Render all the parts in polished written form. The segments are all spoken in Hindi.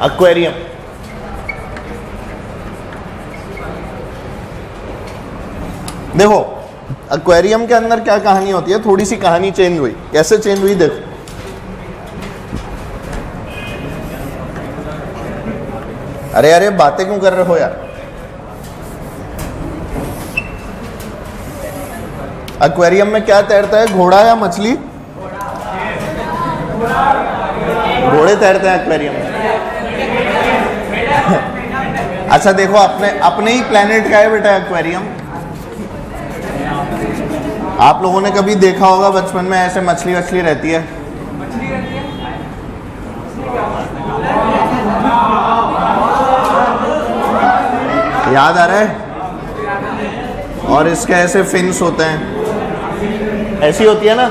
एक्वेरियम। देखो एक्वेरियम के अंदर क्या कहानी होती है, थोड़ी सी कहानी चेंज हुई। कैसे चेंज हुई देखो। अरे अरे बातें क्यों कर रहे हो यार। एक्वेरियम में क्या तैरता है, घोड़ा या मछली? घोड़े तैरते हैं एक्वेरियम में। अच्छा देखो, अपने ही प्लेनेट का है बेटा एक्वेरियम। आप लोगों ने कभी देखा होगा बचपन में ऐसे मछली वछली रहती है। याद आ रहा है? और इसके ऐसे फिन्स होते हैं, ऐसी होती है ना।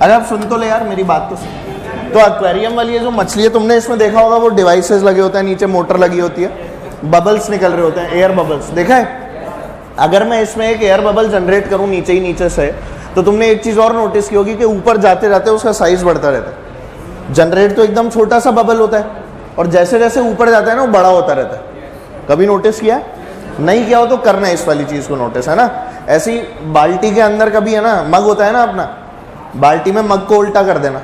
अरे आप सुन तो ले यार मेरी बात तो सुन। तो एक्वेरियम वाली ये जो मछली है, तुमने इसमें देखा होगा वो डिवाइसेस लगे होते हैं, नीचे मोटर लगी होती है, बबल्स निकल रहे होते हैं, एयर बबल्स। देखा है? अगर मैं इसमें एक एयर बबल जनरेट करूं नीचे से, तो तुमने एक चीज और नोटिस की होगी कि ऊपर जाते जाते उसका साइज बढ़ता रहता है। जनरेट तो एकदम छोटा सा बबल होता है, और जैसे जैसे ऊपर जाता है ना वो बड़ा होता रहता है। कभी नोटिस किया? नहीं किया हो तो करना है इस वाली चीज को नोटिस, है ना। ऐसी बाल्टी के अंदर कभी है ना मग होता है ना अपना, बाल्टी में मग को उल्टा कर देना,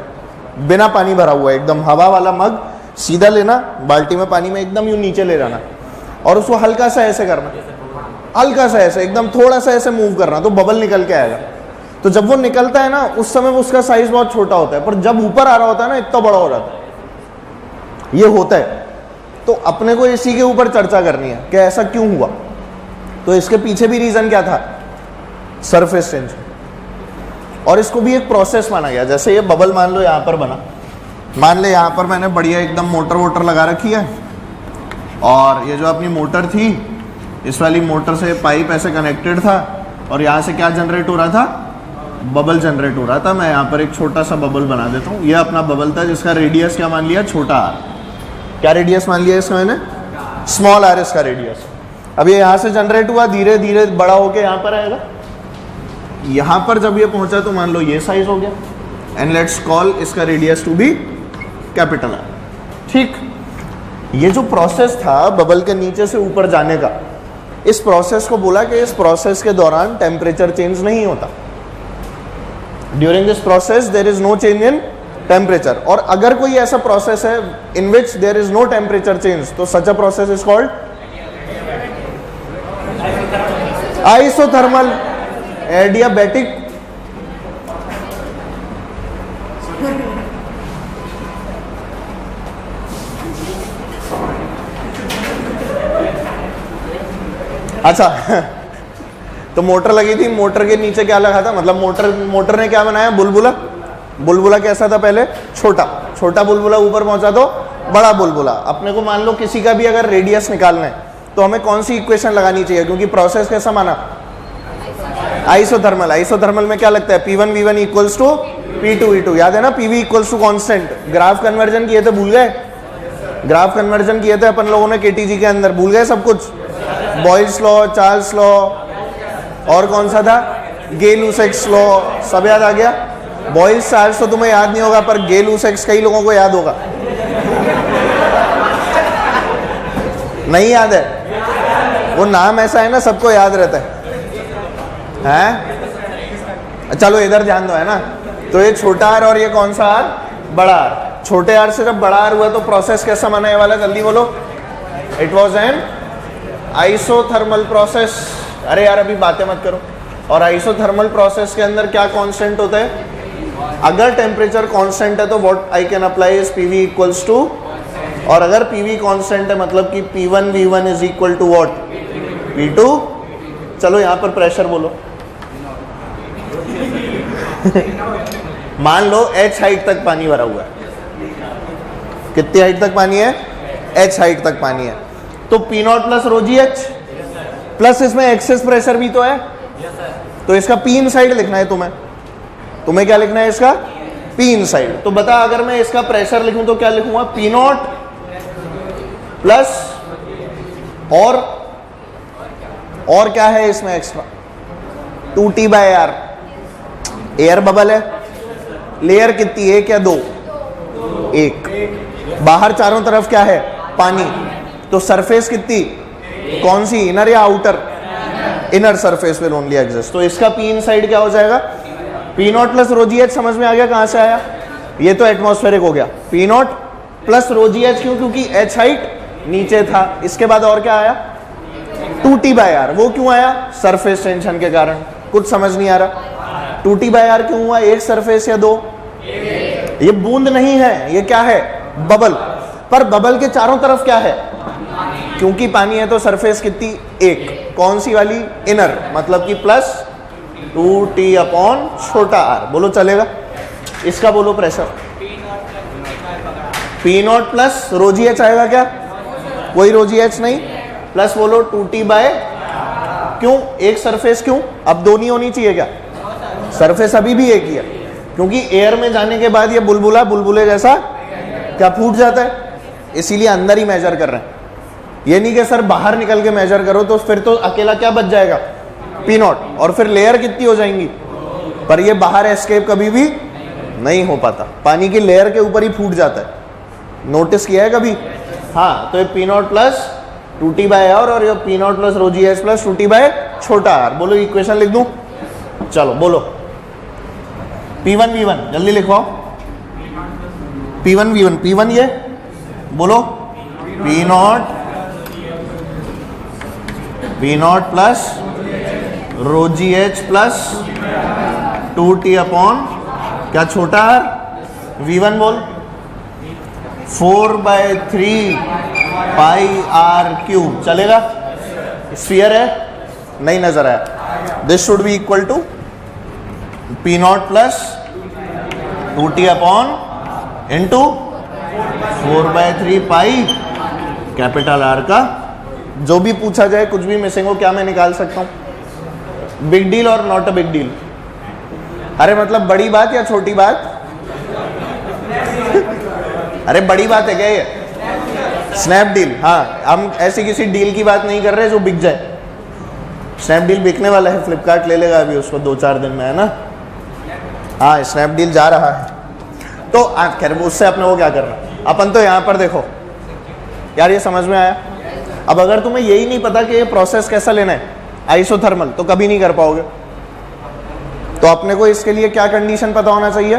बिना पानी भरा हुआ एकदम हवा वाला मग सीधा लेना, बाल्टी में पानी में एकदम यूं नीचे ले जाना, और उसको हल्का सा ऐसे करना, हल्का सा ऐसे एकदम थोड़ा सा ऐसे मूव करना, तो बबल निकल के आएगा। तो जब वो निकलता है ना उस समय उसका साइज बहुत छोटा होता है, पर जब ऊपर आ रहा होता है ना इतना बड़ा हो जाता है। ये होता है। तो अपने को इसी के ऊपर चर्चा करनी है कि ऐसा क्यों हुआ। तो इसके पीछे भी रीजन क्या था, सरफेस टेंशन, और इसको भी एक प्रोसेस माना गया। जैसे ये बबल मान लो यहाँ पर बना, मान ले यहाँ पर मैंने बढ़िया एकदम मोटर वोटर लगा रखी है, और ये जो अपनी मोटर थी, इस वाली मोटर से पाइप ऐसे कनेक्टेड था, और यहाँ से क्या जनरेट हो रहा था, बबल जनरेट हो रहा था। मैं यहाँ पर एक छोटा सा बबल बना देता हूँ। ये अपना बबल था जिसका रेडियस क्या मान लिया, छोटा आर। क्या रेडियस मान लिया इसका मैंने, स्मॉल आर इसका रेडियस। अब ये यहाँ से जनरेट हुआ, धीरे धीरे बड़ा होके यहाँ पर आएगा। यहाँ पर जब ये पहुंचा तो मान लो ये साइज हो गया, एंड लेट्स कॉल इसका radius to be capital R. ठीक, ये जो प्रोसेस था बबल के नीचे से ऊपर जाने का, इस प्रोसेस को बोला कि इस प्रोसेस के दौरान टेम्परेचर चेंज नहीं होता। During this process there is no change in temperature. और अगर कोई ऐसा प्रोसेस है in which there is no temperature change, तो such a process is called isothermal, adiabatic. अच्छा तो मोटर लगी थी, मोटर के नीचे क्या लगा था, मतलब मोटर ने क्या बनाया, बुलबुला। बुलबुला कैसा था पहले, छोटा बुलबुला, ऊपर पहुंचा तो बड़ा बुलबुला। अपने को मान लो किसी का भी अगर रेडियस निकालना है तो हमें कौन सी इक्वेशन लगानी चाहिए, क्योंकि प्रोसेस कैसा माना, आइसोथर्मल। आइसोथर्मल में क्या लगता है, P1 V1 equals to P2 V2। याद है ना, PV equals to constant. Graph conversion किए थे, भूल गए? ग्राफ कन्वर्जन किए थे अपन लोगों ने KTG के अंदर, भूल गए सब कुछ? बॉयल्स लॉ, चार्ल्स लॉ, और कौन सा था, गे-लुसेक्स लॉ, सब याद आ गया? बॉयल्स चार्ल्स तो तुम्हें याद नहीं होगा, पर गे-लुसेक्स कई लोगों को याद होगा। नहीं याद है? वो नाम ऐसा है ना, सबको याद रहता है। चलो इधर ध्यान दो, है ना। तो ये छोटा आर और ये कौन सा आर, बड़ा आर। छोटे आर से जब बड़ा आर हुआ तो प्रोसेस कैसा माना, ये वाला जल्दी बोलो। It was an isothermal process. अरे यार अभी बातें मत करो। और आइसोथर्मल प्रोसेस के अंदर क्या कांस्टेंट होता है, अगर टेम्परेचर कांस्टेंट है तो what I can apply is PV equals to, और अगर PV कांस्टेंट है मतलब कि P1 V1 is equal to what, P2। चलो यहाँ पर प्रेशर बोलो। मान लो H हाइट तक पानी भरा हुआ है। कितनी हाइट तक पानी है, H हाइट तक पानी है। तो P0 प्लस ρgH प्लस इसमें एक्सेस प्रेशर भी तो है, तो इसका P इनसाइड लिखना है तुम्हें क्या लिखना है इसका, P इनसाइड। तो बता अगर मैं इसका प्रेशर लिखूं तो क्या लिखूंगा, P0 प्लस और क्या है इसमें एक्स्ट्रा, 2T/R। एयर बबल है, लेयर कितनी, एक या दो, एक। बाहर चारों तरफ क्या है, पानी, तो सरफेस कितनी, कौन सी, इनर या outer, inner surface will only exist. तो इसका पी इनसाइड क्या हो जाएगा, P naught plus rho G H. समझ में आ गया कहां से आया, ये तो एटमॉस्फेरिक हो गया, P naught plus rho G H, क्यों, क्योंकि एच हाइट नीचे था। इसके बाद और क्या आया, 2T/R, वो क्यों आया, सरफेस टेंशन के कारण। कुछ समझ नहीं आ रहा, 2T/R क्यों हुआ, एक सरफेस या दो, ये बूंद नहीं है, ये क्या है, बबल। पर बबल के चारों तरफ क्या है, क्योंकि पानी है तो सरफेस कितनी, एक, कौन सी वाली, इनर, मतलब कि प्लस 2T/r। बोलो चलेगा, इसका बोलो pressure, P naught plus rho G H आएगा क्या, कोई रो जी एच नहीं, प्लस बोलो 2T बाय, क्यों, एक सरफेस, क्यों, अब दो नहीं होनी चाहिए क्या, सरफेस अभी भी एक ही है, क्योंकि एयर में जाने के बाद ये बुलबुला बुलबुले जैसा क्या फूट जाता है, इसीलिए अंदर ही मेजर कर रहे हैं। ये नहीं कि सर बाहर निकल के मेजर करो, तो फिर तो अकेला क्या बच जाएगा, पी नॉट, और फिर लेयर कितनी हो जाएंगी, पर ये बाहर एस्केप कभी भी नहीं हो पाता, पानी की लेयर के ऊपर ही फूट जाता है। नोटिस किया है कभी, हाँ, तो ये पी नॉट प्लस 2T/R और ये P naught plus rho G H plus 2T/r। बोलो इक्वेशन लिख दूं, चलो बोलो, P1 V1 जल्दी लिखवाओ, P1 V1, P1 ये बोलो, P naught plus rho G H plus 2T upon क्या छोटा r, V1 बोल 4/3 πr3 चलेगा, स्फीयर है, नहीं नजर आया, this should be equal to P naught plus 2T upon into 4/3 pi capital R का। जो भी पूछा जाए, कुछ भी मिसिंग हो, क्या मैं निकाल सकता हूं, बिग डील और नॉट अ बिग डील। अरे मतलब बड़ी बात या छोटी बात, अरे बड़ी बात है क्या ये, स्नैपडील, हाँ, हम ऐसी किसी डील की बात नहीं कर रहे जो बिक जाए। स्नैपडील बिकने वाला है, फ्लिपकार्ट ले लेगा अभी उसको 2-4 दिन में, है ना, हाँ, स्नैपडील जा रहा है। तो खैर उससे अपने वो क्या करना, अपन तो यहाँ पर देखो यार, ये समझ में आया। अब अगर तुम्हें यही नहीं पता कि ये प्रोसेस कैसा लेना है, आइसोथर्मल, तो कभी नहीं कर पाओगे। तो अपने को इसके लिए क्या कंडीशन पता होना चाहिए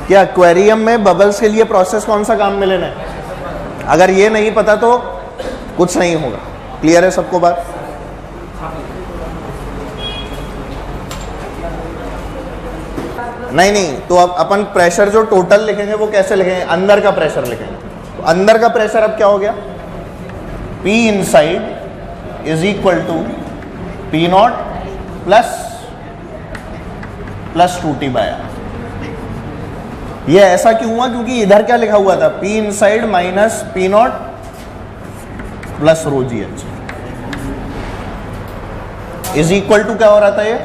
कि एक्वेरियम में बबल्स के लिए प्रोसेस कौन सा काम में लेना है। अगर ये नहीं पता तो कुछ नहीं होगा। क्लियर है सबको बात, नहीं, तो अब अपन प्रेशर जो टोटल लिखेंगे वो कैसे लिखेंगे, अंदर का प्रेशर लिखेंगे। तो अंदर का प्रेशर अब क्या हो गया, P inside is equal to P not plus 2T/r। ये ऐसा क्यों हुआ, क्योंकि इधर क्या लिखा हुआ था, P inside minus P not plus rho G H is equal to क्या हो रहा था, ये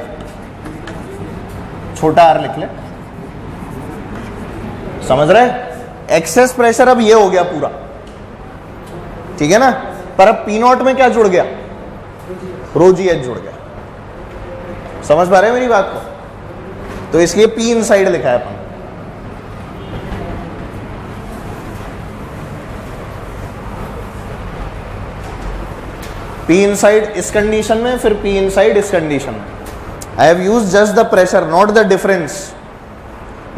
छोटा r लिख ले, समझ रहे, एक्सेस प्रेशर अब ये हो गया पूरा, ठीक है ना। पर अब P नॉट में क्या जुड़ गया, रो जी एच जुड़ गया, समझ पा रहे हैं मेरी बात को। तो इसलिए P इनसाइड लिखा है अपन। P इनसाइड इस कंडीशन में, फिर P इनसाइड इस कंडीशन में। I have used just the pressure, not the difference.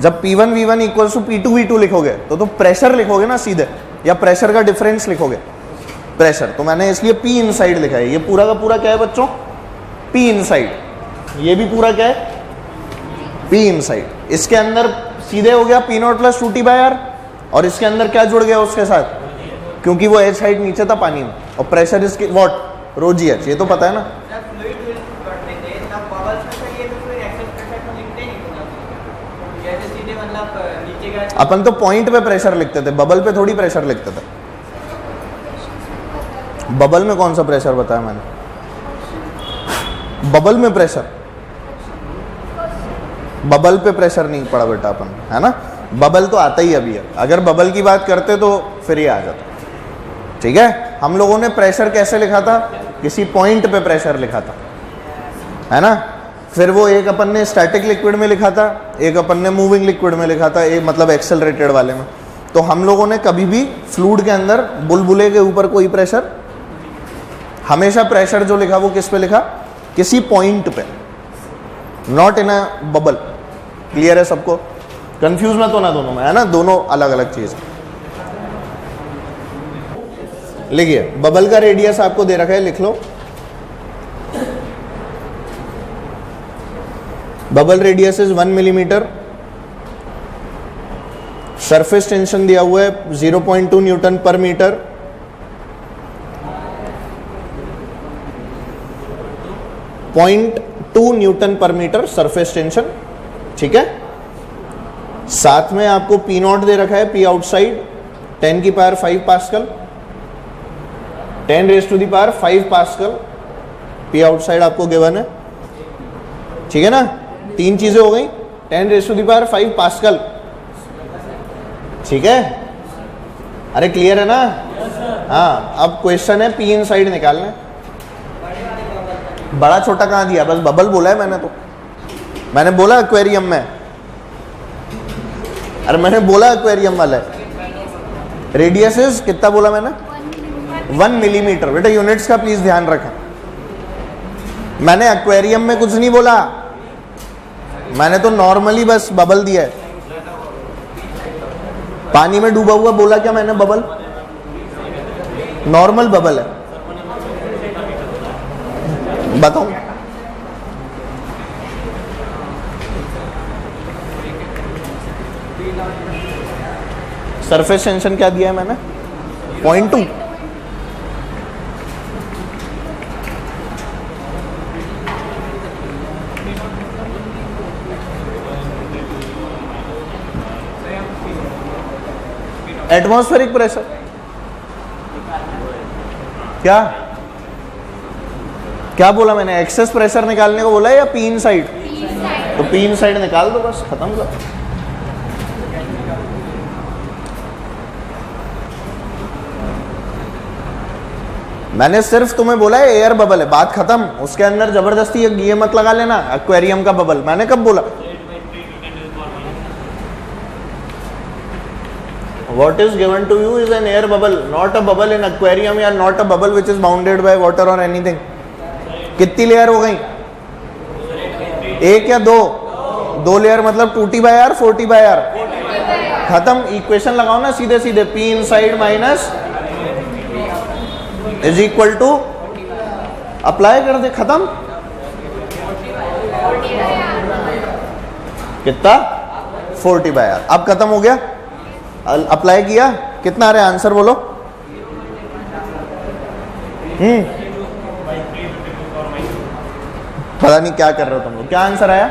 जब P1 V1 equals to P2 V2 लिखोगे तो प्रेशर लिखोगे ना सीधे, या प्रेशर का डिफरेंस लिखोगे, प्रेशर। तो मैंने इसलिए P इनसाइड लिखा है। ये पूरा का पूरा क्या है बच्चों, P इनसाइड। ये भी पूरा क्या है, P इनसाइड। इसके अंदर सीधे हो गया P नॉट प्लस 2T/r, और इसके अंदर क्या जुड़ गया उसके साथ, क्योंकि वो एच हाइट नीचे था पानी में, और प्रेशर इसके व्हाट, रो जी एच, ये तो पता है ना। अपन तो पॉइंट पे प्रेशर लिखते थे, बबल पे थोड़ी प्रेशर लिखते थे। बबल में कौन सा प्रेशर बताया मैंने, बबल में प्रेशर, बबल पे प्रेशर नहीं पड़ा बेटा अपन, है ना। बबल तो आता ही अभी है, अगर बबल की बात करते तो फिर ये आ जाता, ठीक है। हम लोगों ने प्रेशर कैसे लिखा था, किसी पॉइंट पे प्रेशर लिखा था, है ना। फिर वो एक अपन ने स्टैटिक लिक्विड में लिखा था, एक अपन ने मूविंग लिक्विड में लिखा था, एक मतलब एक्सेलरेटेड वाले में। तो हम लोगों ने कभी भी फ्लूइड के अंदर बुलबुले के ऊपर कोई प्रेशर, हमेशा प्रेशर जो लिखा वो किस पे लिखा, किसी पॉइंट पे, not in a bubble. Clear है सबको? कंफ्यूज मत होना दोनों में, है ना, दोनों अलग अलग चीज है। लिखिए, बबल का रेडियस आपको दे रखा है, लिख लो। Bubble radius is 1 millimetre, surface tension दिया हुआ है 0.2 newton per metre, .2 newton per metre surface tension, ठीक है। साथ में आपको पी नॉट दे रखा है, पी आउटसाइड 10 की power 5 pascal, 10 raise to the power 5 pascal P outside आपको गिवन है, ठीक है ना। तीन चीजें हो गई, 10 raise to the power 5 pascal, ठीक है। अरे क्लियर है ना? हाँ, अब क्वेश्चन है पी इनसाइड निकालना। बड़ा छोटा कहाँ दिया, बस बबल बोला है मैंने, तो मैंने बोला एक्वेरियम में, अरे मैंने बोला एक्वेरियम वाला है। रेडियस इज कितना बोला मैंने, 1 मिलीमीटर। बेटा यूनिट्स का प्लीज ध्यान रखें, मैंने एक्वेरियम में कुछ नहीं बोला, मैंने तो नॉर्मली बस बबल दिया है। पानी में डूबा हुआ बोला क्या मैंने, बबल, नॉर्मल बबल है। बताऊं, सरफेस टेंशन क्या दिया है मैंने, 0.2। एटमॉस्फेरिक प्रेशर क्या क्या बोला मैंने, एक्सेस प्रेशर निकालने को बोला है या पी इनसाइड? तो पी इनसाइड निकाल दो, बस खत्म कर। मैंने सिर्फ तुम्हें बोला है एयर बबल है, बात खत्म। उसके अंदर जबरदस्ती ये मत लगा लेना एक्वेरियम का बबल, मैंने कब बोला? What is given to you is an air bubble, not a bubble in aquarium, या not a bubble which is bounded by water or anything. कितनी लेयर हो गई, एक या दो? दो लेयर मतलब 2t by R 4t by R, खत्म। इक्वेशन लगाओ ना सीधे सीधे, P inside minus is equal to, apply कर दे, खत्म। कितना, 4t बाय आर। अब खत्म हो गया, अप्लाई किया, कितना आ रहा है आंसर बोलो? पता नहीं क्या कर रहे हो तुम लोग, क्या आंसर आया?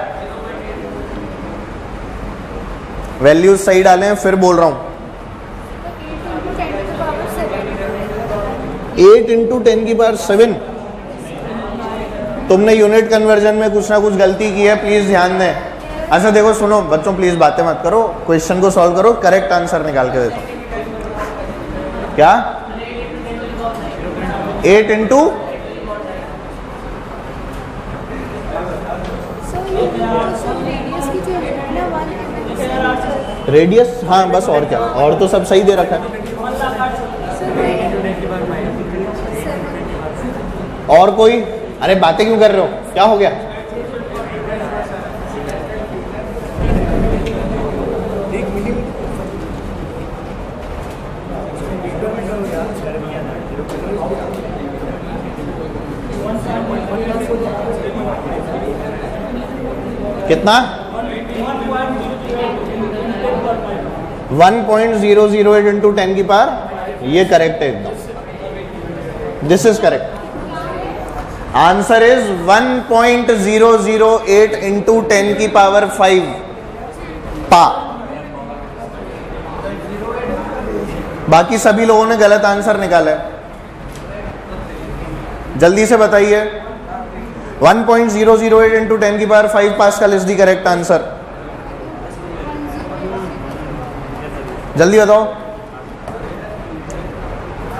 वैल्यूज सही डाले हैं, फिर बोल रहा हूं 8 × 10 की पावर 7। तुमने यूनिट कन्वर्जन में कुछ ना कुछ गलती की है, प्लीज ध्यान दें। अच्छा देखो, सुनो बच्चों, प्लीज बातें मत करो, क्वेश्चन को सॉल्व करो, करेक्ट आंसर निकाल के देता हूं। क्या 8 × रेडियस, हाँ बस, और क्या, और तो सब सही दे रखा है। और कोई, अरे बातें क्यों कर रहे हो, क्या हो गया? कितना, 1.008 × 10 की पावर, ये करेक्ट है एकदम, this is correct. Answer is 1.008 × 10 की पावर 5 पा। बाकी सभी लोगों ने गलत आंसर निकाला है, जल्दी से बताइए। 1.008 × 10 की power 5 pascal is the correct answer. जल्दी बताओ,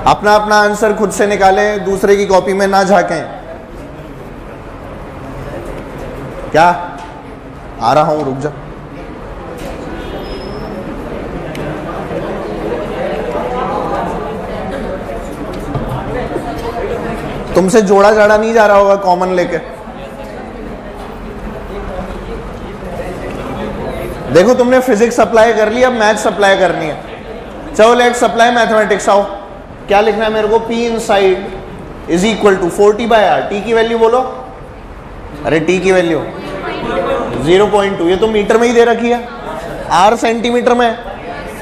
अपना अपना आंसर खुद से निकालें, दूसरे की कॉपी में ना झांकें। क्या, आ रहा हूं, रुक जा। तुमसे जोड़ा जाड़ा नहीं जा रहा होगा कॉमन लेके। देखो तुमने फिजिक्स अप्लाई कर ली, अब मैथ्स अप्लाई करनी है। चलो लेट्स अप्लाई मैथमेटिक्स। आओ, क्या लिखना है मेरे को? P inside is equal to 40/r। T की वैल्यू बोलो। अरे टी की वैल्यू 0.2, ये तो मीटर में ही दे रखी है, r सेंटीमीटर में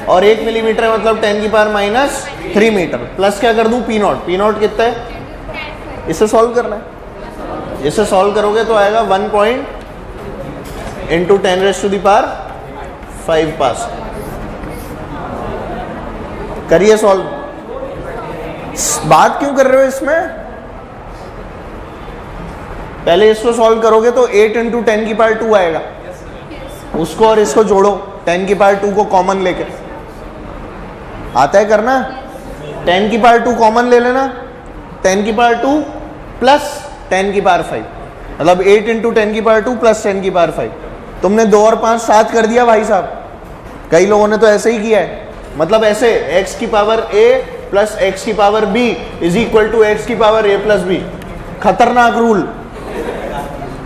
और 1 मिलीमीटर है, मतलब 10⁻³ मीटर। प्लस क्या कर दूं? P0। P0 कितना है? इसे सॉल्व करना है। इसे सॉल्व करोगे तो आएगा 1 × 10⁵ पास। करिए सॉल्व। बात क्यों कर रहे हो इसमें? पहले इसको सॉल्व करोगे तो 8 × 10⁻² आएगा। उसको और इसको जोड़ो, 10⁻² को कॉमन लेके। आता है करना? 10⁻² कॉमन ले लेना, 10⁻² प्लस 10⁵, मतलब 8 × 10⁻² प्लस 10⁵। तुमने 2 और 5 7 कर दिया भाई साहब। कई लोगों ने तो ऐसे ही किया है, मतलब ऐसे x की पावर a प्लस x की power b is equal to x की पावर a प्लस b। खतरनाक रूल।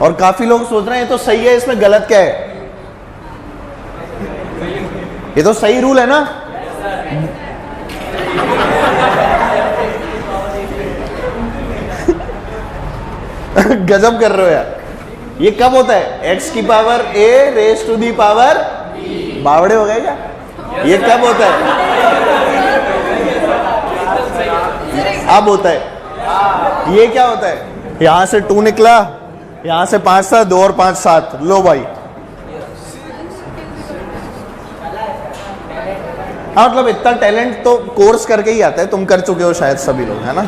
और काफी लोग सोच रहे हैं ये तो सही है, इसमें गलत क्या है? ये तो सही रूल है ना। गजब कर रहे हो यार। ये कब होता है? x की power a raise to the power, बावड़े हो गए क्या? ये कब होता है? अब होता है। ये क्या होता है? यहां से 2 निकला, यहां से 5 था, 2 और 5 7। लो भाई, हाँ मतलब इतना टैलेंट तो कोर्स करके ही आता है। तुम कर चुके हो शायद सभी लोग, है ना?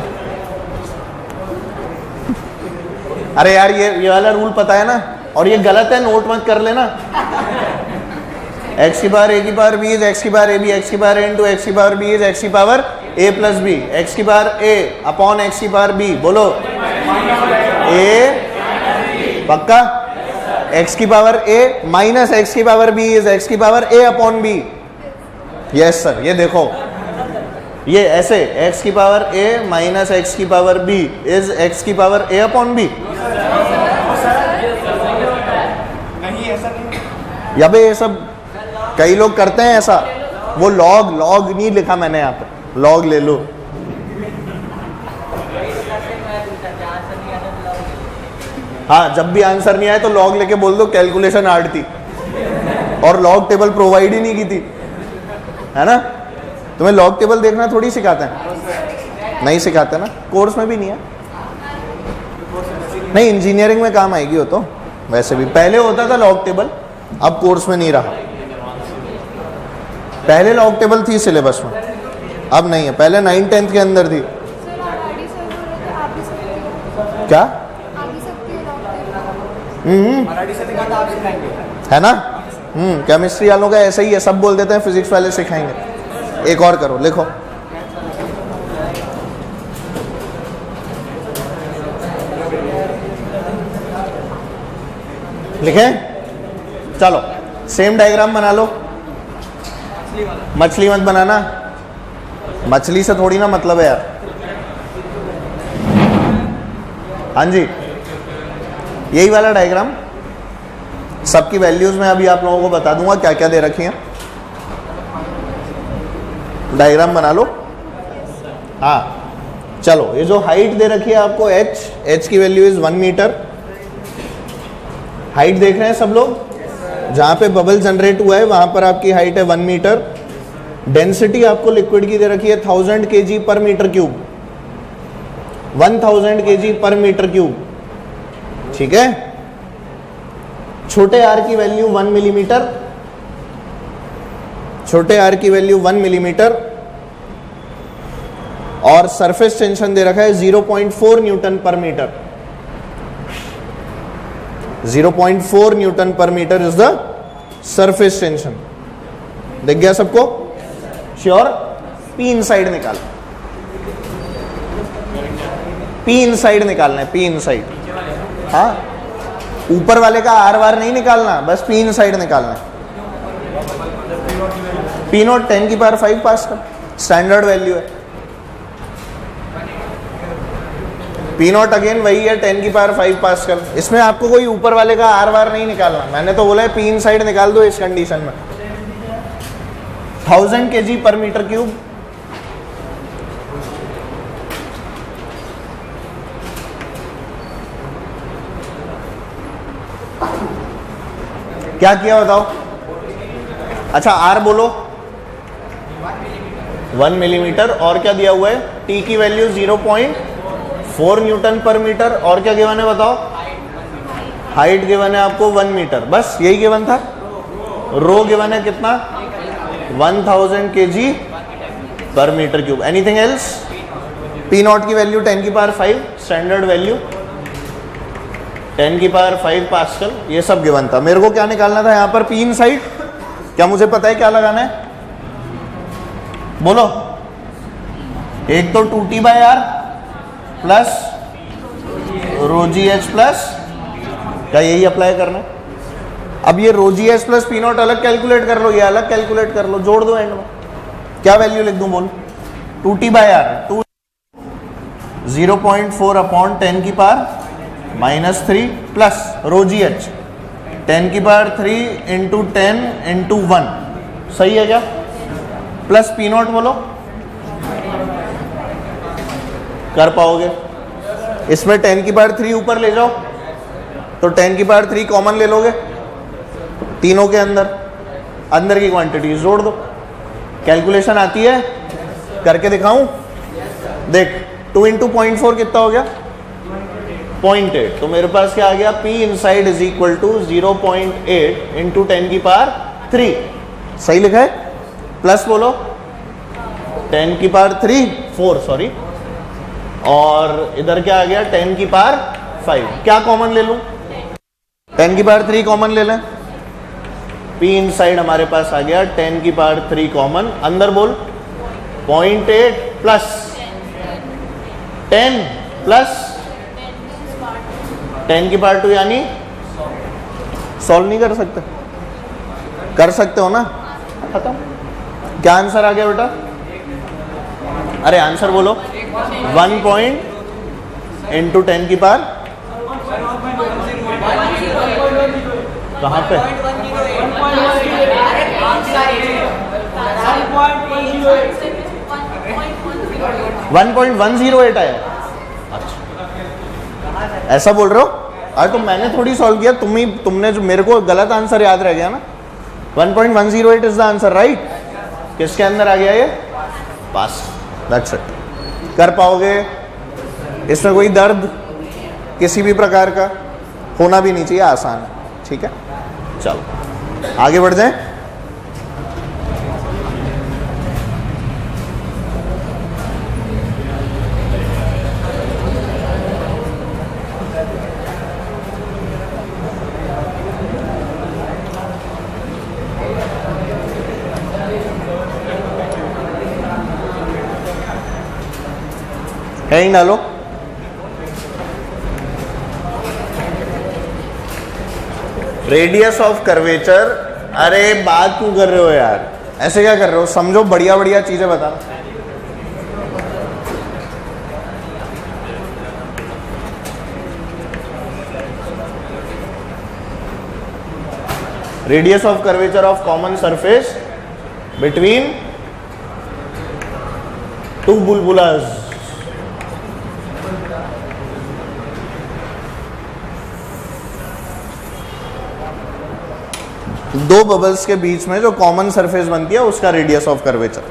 अरे यार ये वाला रूल पता है ना, और ये गलत है, नोट मत कर लेना। x की पावर a की पावर b इज x की पावर ab, x की पावर a इंटू x की पावर b इज x की power a plus b, x की पावर a अपॉन x की पावर b। बोलो a पक्का? x की पावर a माइनस x की पावर b इज x की power a upon b। Yes sir, ये देखो, ये ऐसे x की पावर a माइनस x की पावर b इज x की पावर a अपॉन b। या बे ये सब कई लोग करते हैं ऐसा। वो लॉग नहीं लिखा मैंने यहाँ पे, लॉग ले लो। हाँ, जब भी आंसर नहीं आए तो लॉग लेके बोल दो कैलकुलेशन हार्ड थी और लॉग टेबल प्रोवाइड ही नहीं की थी, है ना? तुम्हें लॉग टेबल देखना थोड़ी सिखाते हैं, नहीं सिखाते ना, कोर्स में भी नहीं है। नहीं, इंजीनियरिंग में काम आएगी वो तो। वैसे भी पहले होता था लॉग टेबल, अब कोर्स में नहीं रहा। पहले लॉग टेबल थी सिलेबस में, अब नहीं है। पहले 9th 10th के अंदर थी। क्या? है ना? केमिस्ट्री वालों का ऐसा ही है, सब बोल देते हैं फिजिक्स वाले सिखाएंगे। एक और करो, लिखो। लिखे? चलो सेम डायग्राम बना लो। मछली मत बनाना, मछली से थोड़ी ना मतलब है यार। हाँ जी, यही वाला डायग्राम। सबकी वैल्यूज में अभी आप लोगों को बता दूंगा क्या क्या दे रखी हैं। डायग्राम बना लो। हाँ चलो, ये जो हाइट दे रखी है आपको h की वैल्यू इज 1 मीटर। हाइट देख रहे हैं सब लोग? जहां पे बबल जनरेट हुआ है वहां पर आपकी हाइट है 1 मीटर। डेंसिटी आपको लिक्विड की दे रखी है 1000 kg per metre cube, 1000 kg per metre cube. ठीक है। छोटे आर की वैल्यू 1 मिलीमीटर, छोटे आर की वैल्यू 1 मिलीमीटर, और सरफेस टेंशन दे रखा है 0.4 newton per metre. 0.4 newton per metre is the surface tension. दिख गया सबको? श्योर? पी इनसाइड निकाल, पी इनसाइड निकालना है, पी इनसाइड। हाँ, ऊपर वाले का आर वार नहीं निकालना, बस पी इनसाइड निकालना है। पी नोट 10 की पावर 5 पास्कल स्टैंडर्ड वैल्यू है। पी नॉट अगेन वही है 10 की पावर 5 पास्कल। इसमें आपको कोई ऊपर वाले का आर वार नहीं निकालना, मैंने तो बोला है पी इनसाइड निकाल दो इस कंडीशन में। 1000 kg पर मीटर क्यूब। क्या किया बताओ? अच्छा आर बोलो 1 मिलीमीटर, और क्या दिया हुआ है? टी की वैल्यू 0.4 न्यूटन पर मीटर, और क्या गिवन है बताओ? हाइट गिवन है आपको 1 मीटर, बस यही गिवन था। रो गिवन है कितना? 1000 kg per metre cube. Anything else? P naught की वैल्यू 10 की पावर 5, स्टैंडर्ड वैल्यू 10 की पावर 5 पास्कल, ये सब गिवन था। मेरे को क्या निकालना था यहाँ पर? P inside. क्या मुझे पता है क्या लगाना है? बोलो। एक तो 2T/R प्लस ρgh प्लस, क्या यही अप्लाई करना है? अब ये ρgh प्लस पी नॉट अलग कैलकुलेट कर लो, ये अलग कैलकुलेट कर लो, जोड़ दो एंड में। क्या वैल्यू लिख दूं बोल? 2T/R 0.4 अपॉन 10 की पावर -3 प्लस ρgh 10 की पावर 3 इंटू 10 इंटू 1, सही है क्या? प्लस पी नॉट बोलो, कर पाओगे? इसमें 10 की पावर 3 ऊपर ले जाओ तो 10 की पावर 3 कॉमन ले लोगे, तीनों के अंदर की क्वांटिटीज जोड़ दो। कैलकुलेशन आती है? करके दिखाऊं? देख 2 इंटू 0.4 कितना हो गया? 0.8। तो मेरे पास क्या आ गया? P inside is equal to 0.8 into 10 की पावर 3, सही लिखा है? प्लस बोलो 10 की पावर 4 सॉरी, और इधर क्या आ गया? 10 की पावर 5। क्या कॉमन ले लूं? 10 की पावर 3 कॉमन ले लें। P इनसाइड हमारे पास आ गया 10 की पावर 3 कॉमन, अंदर बोल 0.8 प्लस 10 प्लस 10 की पावर 2, यानी सॉल्व नहीं कर सकते? कर सकते हो ना? खत्म। क्या आंसर आ गया बेटा? अरे आंसर बोलो। 1 पॉइंट इंटू 10 की पावर, कहाँ पे? 1.108 आया। अच्छा ऐसा बोल रहे हो? अरे तो मैंने थोड़ी सॉल्व किया, तुमने जो मेरे को गलत आंसर याद रह गया ना। 1.108 इज द आंसर, राइट? किसके अंदर आ गया ये? पास। That's it. कर पाओगे? इसमें कोई दर्द किसी भी प्रकार का होना भी नहीं चाहिए, आसान है। ठीक है, चलो आगे बढ़ जाएं। कहीं डालो। Radius of curvature. अरे बात क्यों कर रहे हो यार? ऐसे क्या कर रहे हो? समझो, बढ़िया बढ़िया चीजें बता। Radius of curvature of common surface between two बुलबुलास। दो बबल्स के बीच में जो कॉमन सरफेस बनती है उसका रेडियस ऑफ कर्वेचर।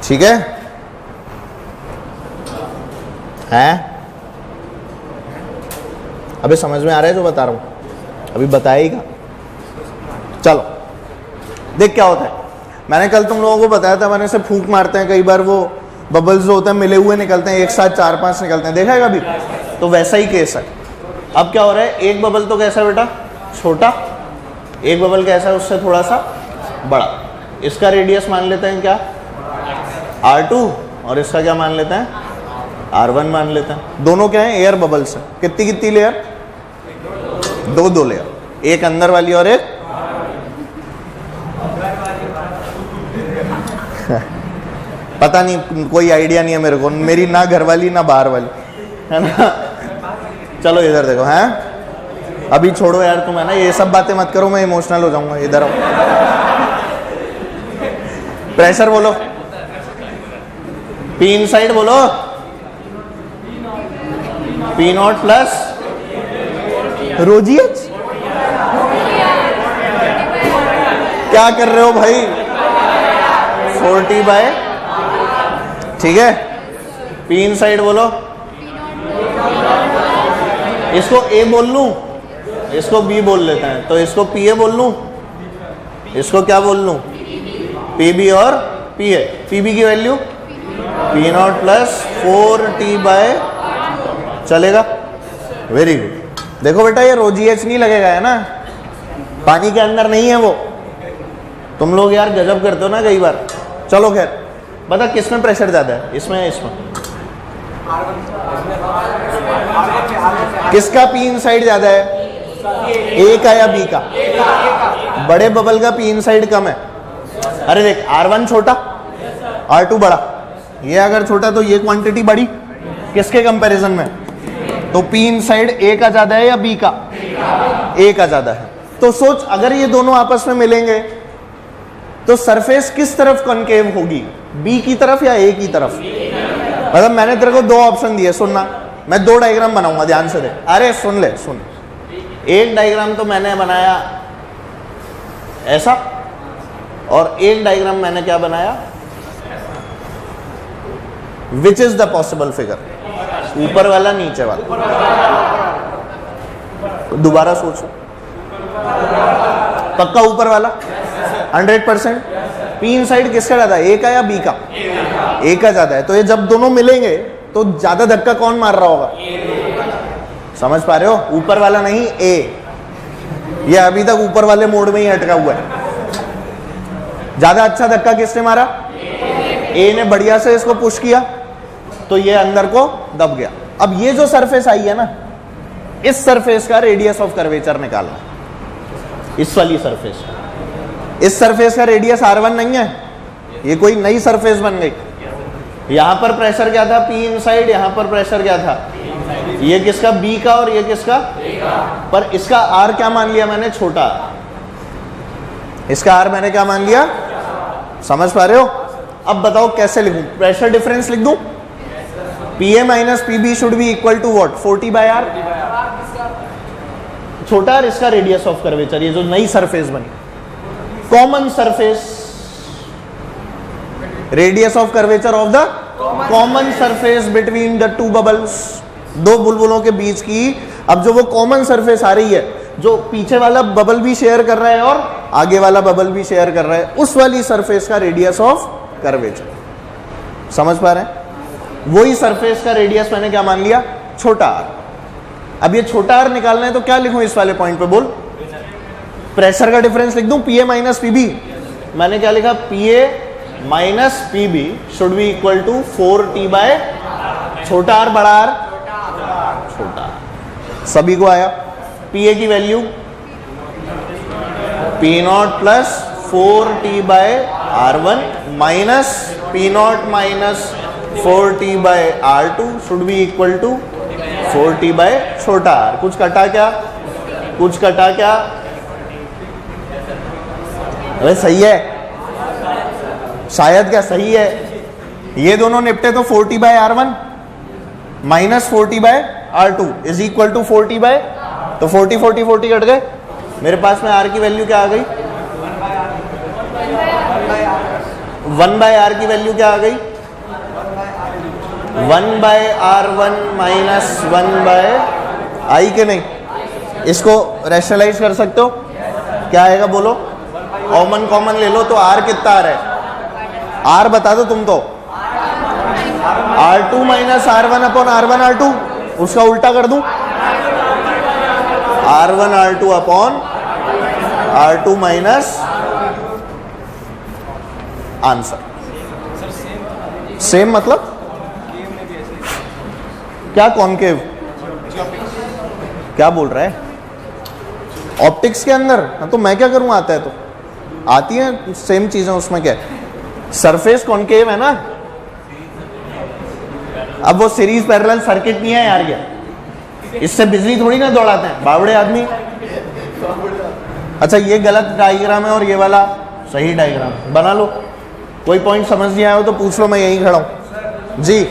ठीक है? अभी समझ में आ रहा है जो बता रहा हूं? अभी बताएगा। चलो देख क्या होता है। मैंने कल तुम लोगों को बताया था, मैंने से फूंक मारते हैं कई बार, वो बबल्स जो होते हैं मिले हुए निकलते हैं, एक साथ 4-5 निकलते हैं, देखा है कभी? तो वैसा ही केस है। अब क्या हो रहा है? एक बबल तो कैसा है बेटा? छोटा। एक बबल कैसा है? उससे थोड़ा सा बड़ा। इसका रेडियस मान लेते हैं क्या? R2, और इसका क्या मान लेते हैं? R1 मान लेते हैं। दोनों क्या है? एयर बबल्स है। कितनी कितनी लेयर? दो लेयर, एक अंदर वाली और एक पता नहीं, कोई आइडिया नहीं है मेरे को, मेरी ना घर वाली ना बाहर वाली, है ना। चलो इधर देखो, हैं अभी छोड़ो यार तुम, है ना, ये सब बातें मत करो, मैं इमोशनल हो जाऊंगा। इधर आओ, प्रेशर बोलो, पी इनसाइड बोलो, P naught plus rho G H. क्या कर रहे हो भाई, 40 बाय, ठीक है। पी इनसाइड बोलो, इसको ए बोल लूं, इसको बी बोल लेते हैं, तो इसको पी ए बोल लूं, इसको क्या बोल लूं, पी बी और पी ए। पी बी की value P naught plus 4t by, चलेगा, वेरी गुड। देखो बेटा ये रो जी एच नहीं लगेगा, है ना, पानी के अंदर नहीं है वो। तुम लोग यार गजब करते हो ना कई बार। चलो खैर, बता किसमें प्रेशर ज्यादा है, इसमें या इसमें? किसका पी इनसाइड ज्यादा है, ए का या बी का? बड़े बबल का पी इनसाइड कम है। अरे देख, R1 छोटा, R2 बड़ा, ये अगर छोटा तो ये क्वांटिटी बड़ी, किसके कंपैरिजन में? तो पी इनसाइड ए का ज्यादा है या बी का? ए का ज्यादा है। तो सोच, अगर ये दोनों आपस में मिलेंगे तो सरफेस किस तरफ कॉनकेव होगी, बी की तरफ या ए की तरफ? मतलब मैंने तेरे को दो ऑप्शन दिए, सुनना, मैं दो डायग्राम बनाऊंगा, ध्यान से दे। अरे सुन ले, सुन, एक डायग्राम तो मैंने बनाया ऐसा, और एक डायग्राम मैंने क्या बनाया, which is the possible figure, ऊपर वाला नीचे वाला। दोबारा सोचो, पक्का ऊपर वाला 100%। पी इनसाइड किसका ज्यादा है, ए का या बी का? ए का ज्यादा है। तो ये जब दोनों मिलेंगे तो ज्यादा धक्का कौन मार रहा होगा? समझ पा रहे हो? ऊपर वाला नहीं, ए। ये अभी तक ऊपर वाले मोड में ही अटका हुआ है। ज्यादा अच्छा धक्का किसने मारा? ए ने बढ़िया से इसको पुश किया तो ये अंदर को दब गया। अब ये जो सरफेस आई है ना, इस सरफेस का रेडियस ऑफ कर्वेचर निकालना, इस वाली सरफेस। इस सरफेस का रेडियस R1 नहीं है, ये कोई नई सरफेस बन गई। यहां पर प्रेशर क्या था, पी इनसाइड, यहां पर प्रेशर क्या था, ये किसका, बी का, और ये किसका, पर इसका R क्या मान लिया मैंने, छोटा। इसका R मैंने क्या मान लिया, समझ पा रहे हो? अब बताओ कैसे लिखूं, प्रेशर डिफरेंस लिख दूं, PA minus PB should be equal to what, 40/R। छोटा R इसका रेडियस ऑफ कर्वेचर, ये जो नई सरफेस बनी, common surface, radius of curvature of the common surface between the two bubbles, दो बुलबुलों के बीच की। अब जो वो कॉमन सरफेस आ रही है, जो पीछे वाला बबल भी शेयर कर रहा है और आगे वाला बबल भी शेयर कर रहा है, उस वाली सरफेस का रेडियस ऑफ कर्वेचर। समझ पा रहे हैं? वही सरफेस का रेडियस मैंने क्या मान लिया, छोटा r। अब ये छोटा r निकालना है तो क्या लिखूं इस वाले पॉइंट पे, बोल? प्रेशर का डिफरेंस लिख दूं, PA माइनस PB। मैंने क्या लिखा, PA minus PB should be equal to 4t by, छोटा r बड़ा r, छोटा r। सभी को आया? PA की value P not plus 4t by R1 minus P naught minus 4t by R2 should be equal to 4t by छोटा r। कुछ कटा क्या, कुछ कटा क्या? अरे सही है, शायद क्या सही है? ये दोनों निपटे तो 4t by R1 minus 4t by R2 is equal to 4t by, तो 40 40 40 कट गए। मेरे पास में R की वैल्यू क्या आ गई, 1/R की वैल्यू क्या आ गई, 1/R1 माइनस 1/I के नहीं। इसको रैशनलाइज कर सकते हो, क्या आएगा बोलो? कॉमन कॉमन ले लो तो R कितना आ रहा है, R बता दो तुम तो। R2 minus R1 upon R1 R2, उसका उल्टा कर दूं, R1 R2 upon R2 minus, answer same. मतलब क्या कॉनकेव, क्या बोल रहा है? ऑप्टिक्स के अंदर? हाँ, तो मैं क्या करूं, आता है तो आती है सेम चीजें, उसमें क्या है, सरफेस कॉनकेव है ना, अब वो सीरीज पैरेलल सर्किट नहीं है यार, ये इससे बिजली थोड़ी ना दौड़ाते हैं बावड़े आदमी। अच्छा ये गलत डायग्राम है और ये वाला सही डायग्राम, बना लो। कोई पॉइंट समझ नहीं आया हो तो पूछ लो, मैं यहीं खड़ा हूं जी।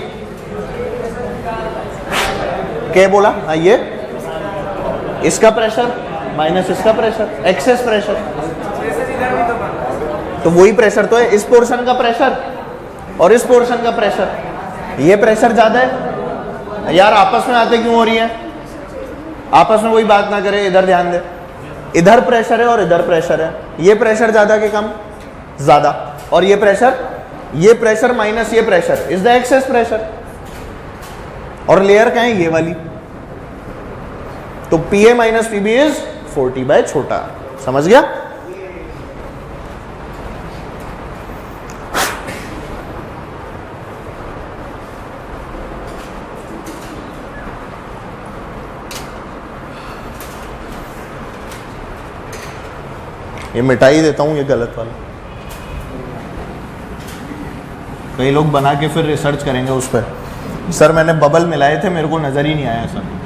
क्या बोला? हाँ, ये इसका प्रेशर माइनस इसका प्रेशर, एक्सेस प्रेशर, तो वही प्रेशर तो है। इस पोर्शन का प्रेशर और इस पोर्शन का प्रेशर, ये प्रेशर ज्यादा है यार। आपस में आते क्यों हो रही है? आपस में कोई बात ना करे, इधर ध्यान दे। इधर प्रेशर है और इधर प्रेशर है, ये प्रेशर ज्यादा के कम? ज्यादा। और ये प्रेशर माइनस ये pressure is the excess pressure. और लेयर क्या है? ये वाली। तो PA minus PB is 40 by छोटा। समझ गया? ये मिटा ही देता हूं, ये गलत वाला। कई लोग बना के फिर रिसर्च करेंगे उस पर, सर मैंने बबल मिलाए थे, मेरे को नजर ही नहीं आया सर।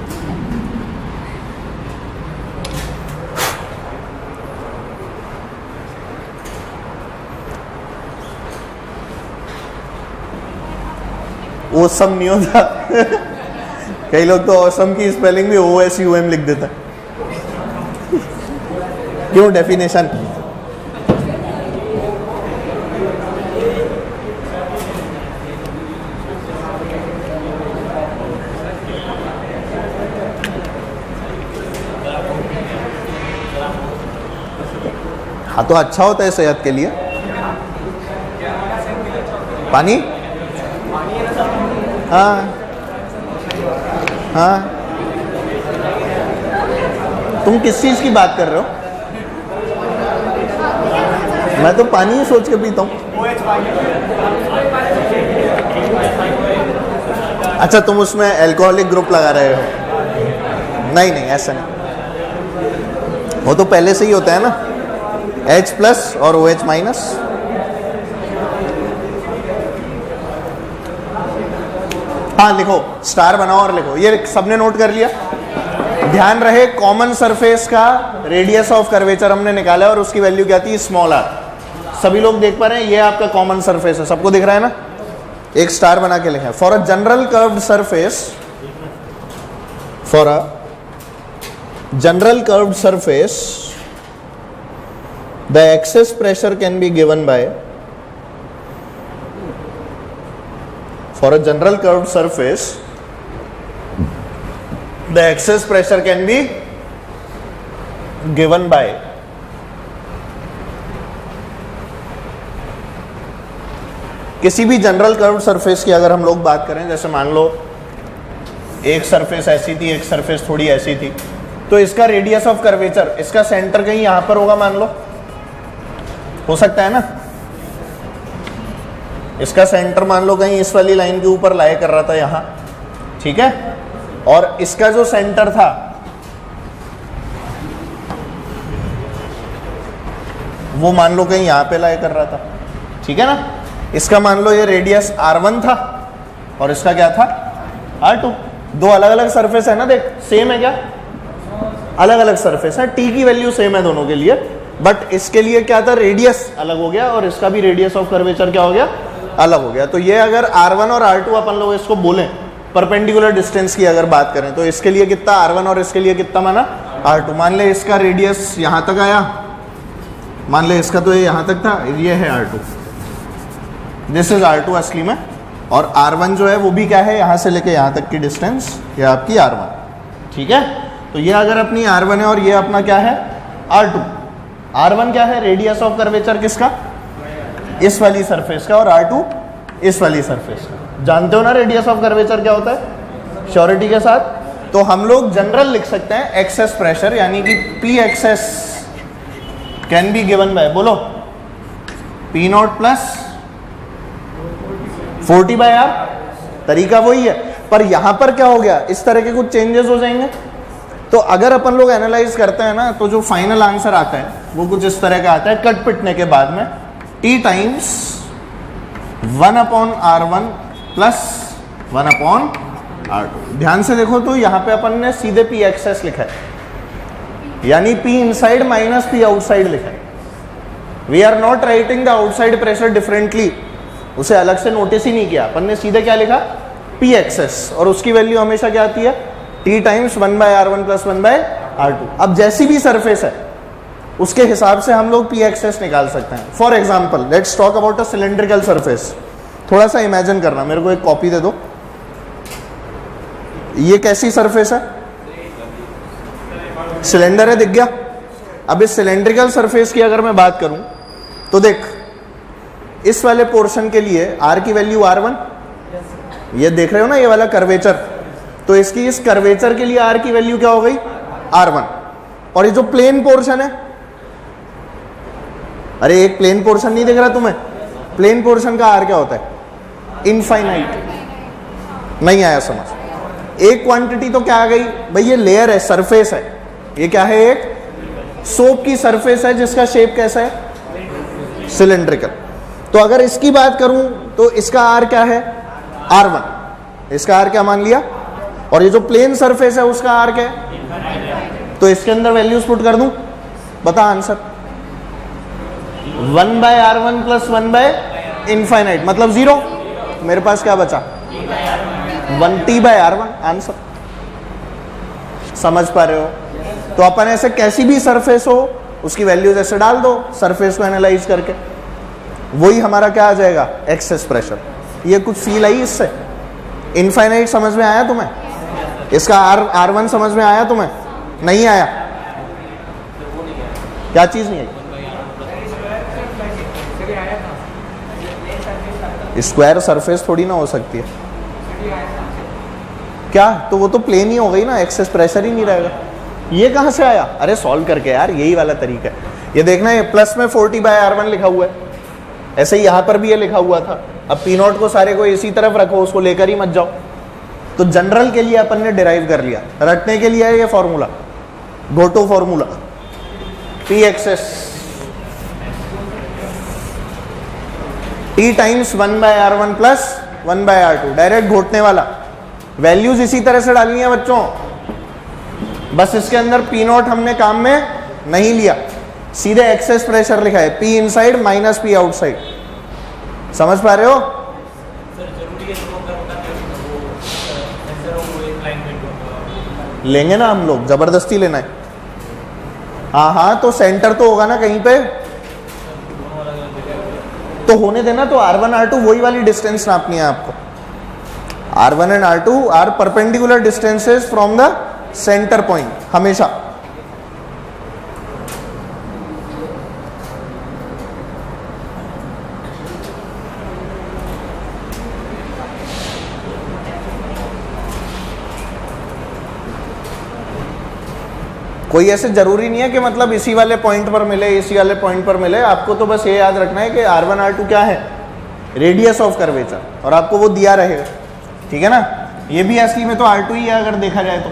ओसम नहीं होता कई लोग तो ओसम की स्पेलिंग भी OSUM लिख देता है। क्यों? डेफिनेशन। हाँ तो अच्छा होता है सेहत के लिए। पानी, हाँ हाँ। तुम किस चीज की बात कर रहे हो? मैं तो पानी ही सोच के पीता हूँ। अच्छा तुम उसमें अल्कोहलिक ग्रुप लगा रहे हो? नहीं नहीं, ऐसा नहीं, वो तो पहले से ही होता है ना, H प्लस और OH माइनस। हाँ लिखो, स्टार बनाओ और लिखो। ये सबने नोट कर लिया? ध्यान रहे कॉमन सरफेस का रेडियस ऑफ कर्वेचर हमने निकाला और उसकी वैल्यू क्या थी? Small r। सभी लोग देख पा रहे हैं? ये आपका कॉमन सरफेस है, सबको दिख रहा है ना? एक स्टार बना के लिखें। For a general curved surface, for a general curved surface the excess pressure can be given bye, for a general curved surface the excess pressure can be given by किसी भी जनरल कर्व्ड सरफेस की अगर हम लोग बात करें, जैसे मान लो एक सरफेस ऐसी थी, एक सरफेस थोड़ी ऐसी थी, तो इसका रेडियस ऑफ कर्वेचर, इसका सेंटर कहीं यहां पर होगा मान लो, हो सकता है ना? इसका सेंटर मान लो कहीं इस वाली लाइन के ऊपर लाई कर रहा था यहां, ठीक है? और इसका जो सेंटर था वो मान लो कहीं यहां पे लाई कर रहा था, ठीक है ना? इसका मान लो ये रेडियस R1 था और इसका क्या था? R2। दो अलग अलग सरफेस है ना, देख सेम है क्या? अलग अलग सरफेस है, T की वैल्यू सेम है दोनों के लिए, बट इसके लिए क्या था? रेडियस अलग हो गया और इसका भी रेडियस ऑफ कर्वेचर क्या हो गया? अलग हो गया। तो ये अगर R1 और R2 अपन लोग इसको बोलें, परपेंडिकुलर डिस्टेंस की अगर बात करें, तो इसके लिए कितना R1 और इसके लिए कितना माना? R2। मान ले इसका रेडियस यहां तक आया, मान ले इसका तो ये यहां तक था, ये है R2, दिस इज R2 असली में, और R1 जो है वो भी क्या है? यहां से लेके यहां तक की डिस्टेंस, ये आपकी R1, ठीक है? तो ये अगर अपनी R1 है और ये अपना क्या है? R2। R1 क्या है? रेडियस ऑफ कर्वेचर किसका? इस वाली सरफेस का, और R2 इस वाली सरफेस का। जानते हो ना रेडियस ऑफ कर्वेचर क्या होता है श्योरिटी के साथ? तो हम लोग जनरल लिख सकते हैं एक्सेस प्रेशर, यानी कि P excess can be given by, बोलो, P0 प्लस 40/R। तरीका वही है, पर यहां पर क्या हो गया? इस तरह के कुछ चेंजेस हो जाएंगे। तो अगर अपन लोग एनालाइज करते हैं ना, तो जो फाइनल आंसर आता है वो कुछ इस तरह का आता है, कट पिटने के बाद में T times 1/R1 plus 1/r2। ध्यान से देखो तो यहाँ पे अपन ने सीधे पी एक्सेस लिखा है, यानी P inside minus P outside लिखा है। We are not writing the outside pressure differently, उसे अलग से नोटिस ही नहीं किया, अपन ने सीधे क्या लिखा, पी एक्सेस, और उसकी वैल्यू हमेशा क्या आती है, T times 1/r1 plus 1/r2। अब जैसी भी सरफेस है उसके हिसाब से हम लोग पी एक्सेस निकाल सकते हैं। For example let's talk about a cylindrical surface. थोड़ा सा इमेजिन करना, मेरे को एक कॉपी दे दो। ये कैसी सरफेस है, सिलेंडर है, दिख गया। अब इस सिलेंड्रिकल सरफेस की अगर मैं बात करूं तो देख, इस वाले पोर्शन के लिए r की वैल्यू r1, ये देख रहे हो ना, ये वाला कर्वेचर, तो इसकी इस कर्वेचर के लिए r की वैल्यू क्या हो गई, r1। और ये जो प्लेन पोर्शन है, अरे एक प्लेन पोर्शन नहीं दिख रहा तुम्हें, प्लेन पोर्शन का r क्या होता है, इनफाइनाइट। नहीं आया समझ। एक क्वांटिटी तो क्या आ गई भाई, ये लेयर है, सरफेस है, ये क्या है, एक सोप की सरफेस है जिसका शेप कैसा है, सिलेंड्रिकल। तो अगर इसकी बात करूं तो इसका r क्या है, r1, इसका r क्या मान लिया, और ये जो प्लेन सरफेस है उसका r क्या है, तो इसके अंदर वैल्यूज पुट कर दूं, बता आंसर, 1/r1 प्लस 1/इनफाइनाइट मतलब 0। मेरे पास क्या बचा, 1t/r1, आंसर। समझ पा रहे हो? तो अपन ऐसे कैसी भी सरफेस हो उसकी वैल्यूज ऐसे डाल दो, सरफेस को एनालाइज करके, वही हमारा क्या आ जाएगा, एक्सेस प्रेशर। ये कुछ फील आई इससे? इनफाइनाइट समझ में आया तुम्हें? इसका r1 समझ में आया तुम्हें? नहीं आया? क्या चीज नहीं आई? स्क्वायर सरफेस थोड़ी ना हो सकती है क्या, तो वो तो प्लेन ही हो गई ना, एक्सेस प्रेशर ही नहीं रहेगा। ये कहां से आया, अरे सॉल्व करके यार, यही वाला तरीका है। ये देखना, ये प्लस में 40/r1 लिखा हुआ है, ऐसे ही यहां पर भी ये लिखा हुआ था। अब पी नॉट को सारे को इसी तरफ रखो, उसको लेकर ही मत जाओ। तो जनरल के लिए अपन ने डिराइव कर लिया, रटने के लिए है ये फॉर्मूला, गोटो formula, p excess t times 1/r1 plus 1/r2, direct घोटने वाला। वैल्यूज इसी तरह से डालनी है बच्चों, बस इसके अंदर पी नॉट हमने काम में नहीं लिया, सीधे एक्सेस प्रेशर लिखा है, P inside minus P outside. समझ पा रहे हो? लेंगे ना हम लोग, जबरदस्ती लेना है। हाँ हाँ, तो सेंटर तो होगा ना कहीं पे, तो होने देना। तो r1 r2 वही वाली डिस्टेंस नापनी है आपको। r1 and r2 are perpendicular distances from the centre point हमेशा। कोई ऐसे जरूरी नहीं है कि मतलब इसी वाले पॉइंट पर मिले, इसी वाले पॉइंट पर मिले। आपको तो बस ये याद रखना है कि r1 r2 क्या है, रेडियस ऑफ कर्वेचर, और आपको वो दिया रहेगा, ठीक है ना। ये भी असली में तो r2 ही है अगर देखा जाए तो।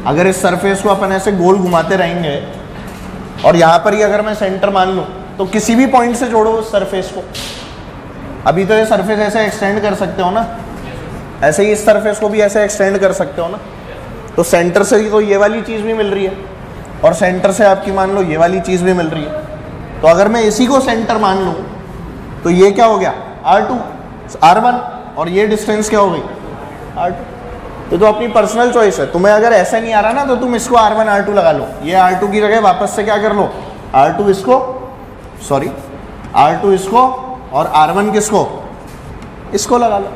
अगर इस सरफेस को अपन ऐसे गोल घुमाते रहेंगे और यहाँ पर ही अगर मैं सेंटर मान लूँ, तो किसी भी पॉइंट से जोड़ो उस सरफेस को। अभी तो ये सरफेस ऐसे एक्सटेंड कर सकते हो ना, ऐसे ही इस सरफेस को भी ऐसे एक्सटेंड कर सकते हो ना। तो सेंटर से ही तो ये वाली चीज़ भी मिल रही है, और सेंटर से आपकी मान लो ये वाली चीज़ भी मिल रही है। तो अगर मैं इसी को सेंटर मान लूँ तो ये क्या हो गया, r2 r1, और ये डिस्टेंस क्या हो गई, r2। तो अपनी पर्सनल चॉइस है। तुम्हें अगर ऐसा नहीं आ रहा ना, तो तुम इसको r1 r2 लगा लो, ये r2 की जगह वापस से क्या कर लो, r2 इसको, सॉरी r2 इसको, और r1 किसको, इसको लगा लो।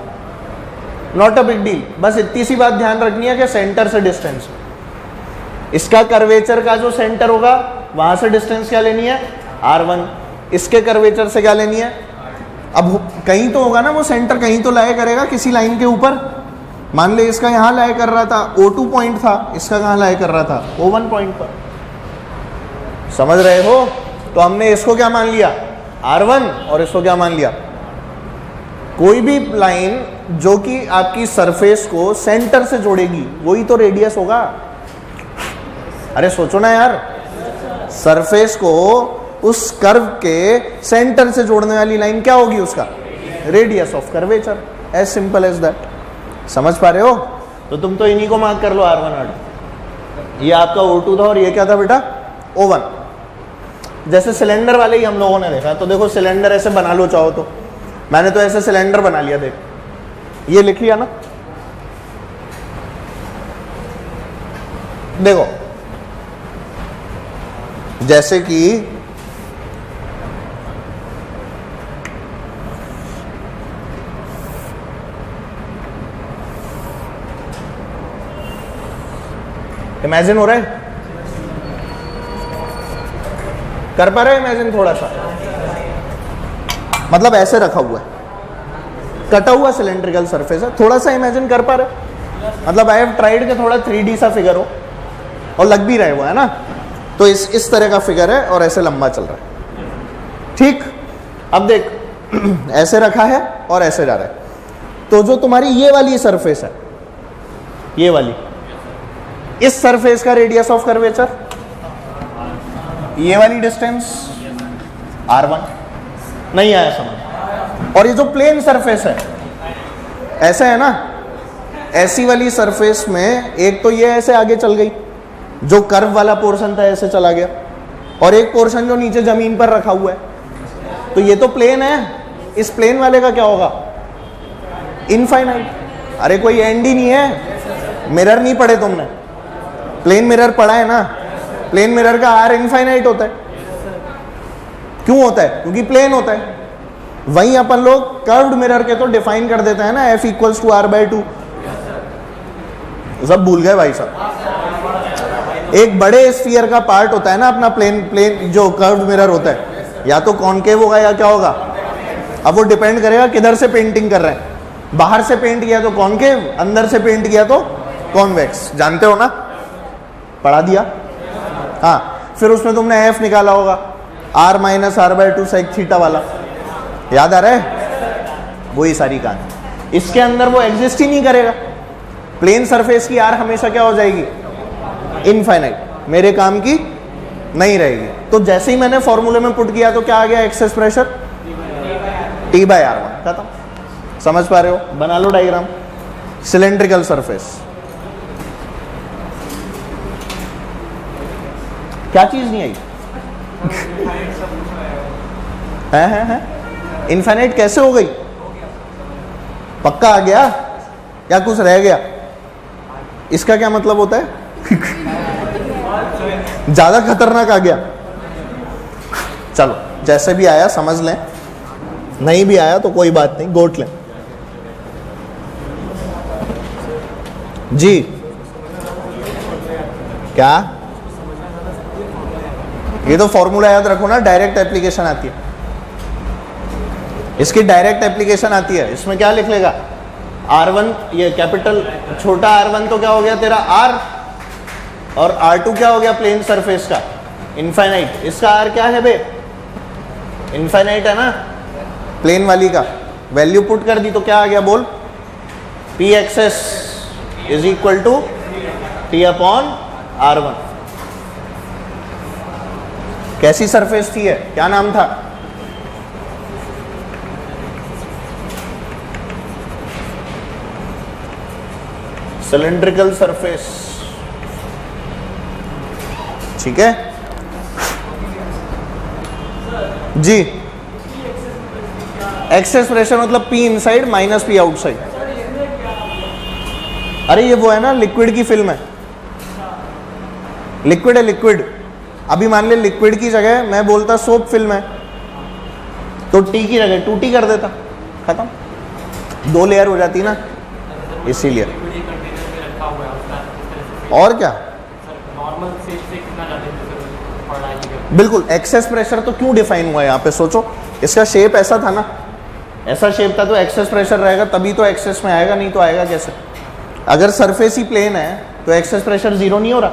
Not a big deal. बस इतनी सी बात ध्यान रखनी है कि सेंटर से डिस्टेंस, इसका कर्वेचर का जो सेंटर होगा वहां से डिस्टेंस क्या लेनी है, r1, इसके कर्वेचर से क्या लेनी है। अब कहीं तो होगा ना वो सेंटर, कहीं तो लाया करेगा किसी लाइन के ऊपर। मान ले इसका यहाँ लाया कर रहा था, O2 पॉइंट था, इसका कहाँ लाया कर रहा था, O1 पॉइंट पर। समझ रहे हो? तो हमने इसको क्या मान लिया, r1, और इसको क्या मान लिया, कोई भी लाइन जो कि आपकी सरफेस को सेंटर से जोड़ेगी वही तो रेडियस होगा। अरे सोचो ना यार, सरफेस को उस कर्व के सेंटर से जोड़ने वाली लाइन क्या होगी, उसका radius of curvature. As simple as that. समझ पा रहे हो? तो तुम तो इन्हीं को मार्क कर लो R1 R2। ये आपका O2 था और ये क्या था बेटा? O1। जैसे सिलेंडर वाले ही हम लोगों ने देखा, तो देखो सिलेंडर ऐसे बना लो चाहो तो, मैंने तो ऐसे सिलेंडर बना लिया, देख ये लिख लिया ना, देखो जैसे कि इमेजिन हो रहा है, कर पा रहे हो इमेजिन थोड़ा सा? मतलब ऐसे रखा हुआ है, कटा हुआ सिलेंड्रिकल सरफेस है, थोड़ा सा इमेजिन कर पा रहे? मतलब आई हैव ट्राइड के थोड़ा 3D सा फिगर हो और लग भी रहे हुआ है ना, तो इस तरह का फिगर है और ऐसे लंबा चल रहा है, ठीक। अब देख ऐसे रखा है और ऐसे जा रहा है, तो जो तुम्हारी ये वाली सरफेस है, ये वाली, इस सरफेस का रेडियस ऑफ कर्वेचर, ये वाली डिस्टेंस R1, नहीं आया समझ? और ये जो प्लेन सरफेस है ऐसे है ना, ऐसी वाली सरफेस में एक तो ये ऐसे आगे चल गई, जो कर्व वाला पोर्शन था ऐसे चला गया, और एक पोर्शन जो नीचे जमीन पर रखा हुआ है, तो ये तो प्लेन है, इस प्लेन वाले का क्या होगा? इनफाइनाइट। अरे कोई एंड ही नहीं है, मिरर नहीं पढ़े तुमने? प्लेन मिरर पढ़ा है ना, प्लेन मिरर का R इनफाइनाइट होता है। क्यों होता है? क्योंकि प्लेन होता है। वहीं अपन लोग कर्व्ड मिरर के तो डिफाइन कर देते हैं ना, F इक्वल्स टू R/2। सब भूल गए भाई साहब। एक बड़े स्फीयर का पार्ट होता है ना अपना प्लेन जो कर्व्ड मिरर होता है, या तो कॉनकेव होगा या क्या होगा। अब वो डिपेंड करेगा किधर से पेंटिंग कर रहे हैं, बाहर से पेंट किया तो कॉनकेव, अंदर से पेंट किया तो कॉन्वेक्स। जानते हो ना, पढ़ा दिया। हाँ, फिर उसमें तुमने F निकाला होगा, R minus R/2 sec theta वाला, याद आ रहा है? वही सारी कहानी। इसके अंदर वो एग्जिस्ट ही नहीं करेगा, प्लेन सरफेस की R हमेशा क्या हो जाएगी? इनफाइनाइट, मेरे काम की नहीं रहेगी। तो जैसे ही मैंने फॉर्मूले में पुट किया तो क्या आ गया? एक्सेस प्रेशर T/R1, खत्म। समझ पा रहे हो? बना लो डायग्राम। सिलेंड्रिकल सरफेस, क्या चीज नहीं आई? है इनफाइनाइट कैसे हो गई? पक्का आ गया या कुछ रह गया? इसका क्या मतलब होता है? ज्यादा खतरनाक आ गया। चलो जैसे भी आया समझ लें, नहीं भी आया तो कोई बात नहीं, गोट लें। जी क्या? ये तो फॉर्मूला याद रखो ना, डायरेक्ट एप्लीकेशन आती है इसकी, डायरेक्ट एप्लीकेशन आती है। इसमें क्या लिख लेगा? R1, ये कैपिटल छोटा R1 तो क्या हो गया तेरा R, और R2 क्या हो गया? प्लेन सरफेस का इनफाइनाइट। इसका R क्या है बे? इनफाइनाइट है ना, प्लेन वाली का। वैल्यू पुट कर दी तो क्या आ गया? बोल। Pxs is equal to T/R1। कैसी सरफेस थी है? क्या नाम था? सिलेंड्रिकल सरफेस, ठीक है जी। एक्सेस प्रेशर मतलब P inside minus P outside. अरे ये वो है ना, लिक्विड की फिल्म है, लिक्विड है, लिक्विड। अभी मान ले लिक्विड की जगह मैं बोलता सोप फिल्म है, तो T की जगह 2T कर देता, खत्म, 2 लेयर हो जाती ना, इसीलिए। और क्या? बिल्कुल। एक्सेस प्रेशर तो क्यों डिफाइन हुआ है यहाँ पे? सोचो, इसका शेप ऐसा था ना, ऐसा शेप था तो एक्सेस प्रेशर रहेगा, तभी तो एक्सेस में आएगा, नहीं तो आएगा कैसे? अगर सरफेस ही प्लेन है तो एक्सेस प्रेशर 0 नहीं हो रहा।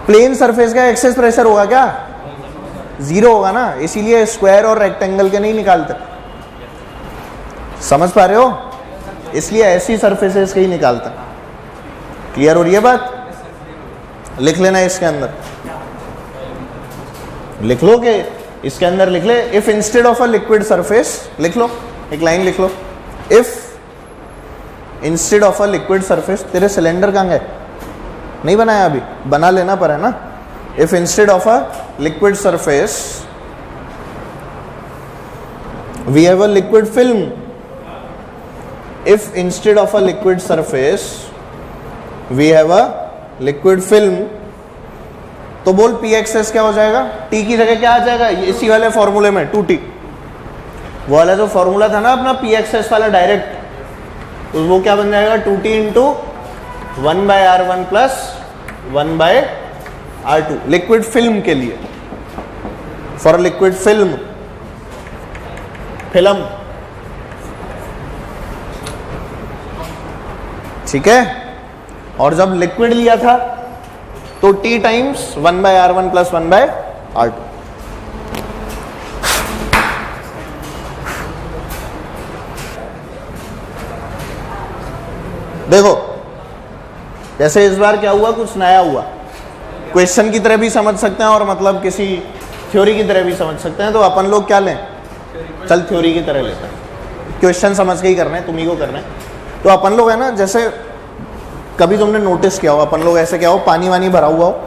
प्लेन सरफेस का एक्सेस प्रेशर होगा क्या? 0 होगा ना, इसीलिए स्क्वायर और रेक्टेंगल के नहीं निकालते। समझ पा रहे हो? इसलिए ऐसी सरफेसेस के ही निकालते हैं। क्लियर हो रही है बात? लिख लेना इसके अंदर, लिख लो कि इसके अंदर लिख ले, if instead of a liquid surface, लिख लो, एक लाइन लिख लो, if instead of a liquid surface, तेरे सिलेंडर कहाँ गए? नहीं बनाया अभी, बना लेना पर है ना। If instead of a liquid surface we have a liquid film, if instead of a liquid surface we have a liquid film, तो बोल पी एक्सेस क्या हो जाएगा? टी की जगह क्या आ जाएगा? इसी वाले फॉर्मूले में 2t, वो वाला जो फॉर्मूला था ना अपना पी एक्सेस वाला डायरेक्ट, तो वो क्या बन जाएगा? 2t into 1/r1 plus 1/r2, liquid film के लिए, फॉर लिक्विड फिल्म, फिल्म, ठीक है। और जब लिक्विड लिया था तो t times 1/r1 plus 1/r2। देखो जैसे इस बार क्या हुआ, कुछ नया हुआ, क्वेश्चन की तरह भी समझ सकते हैं और मतलब किसी थ्योरी की तरह भी समझ सकते हैं। तो अपन लोग क्या लें? चल थ्योरी की तरह लेते हैं, क्वेश्चन समझ के ही करना है, तुम्ही को करना है। तो अपन लोग है ना, जैसे कभी तुमने नोटिस किया हो, अपन लोग ऐसे क्या हो, पानी वानी भरा हुआ हो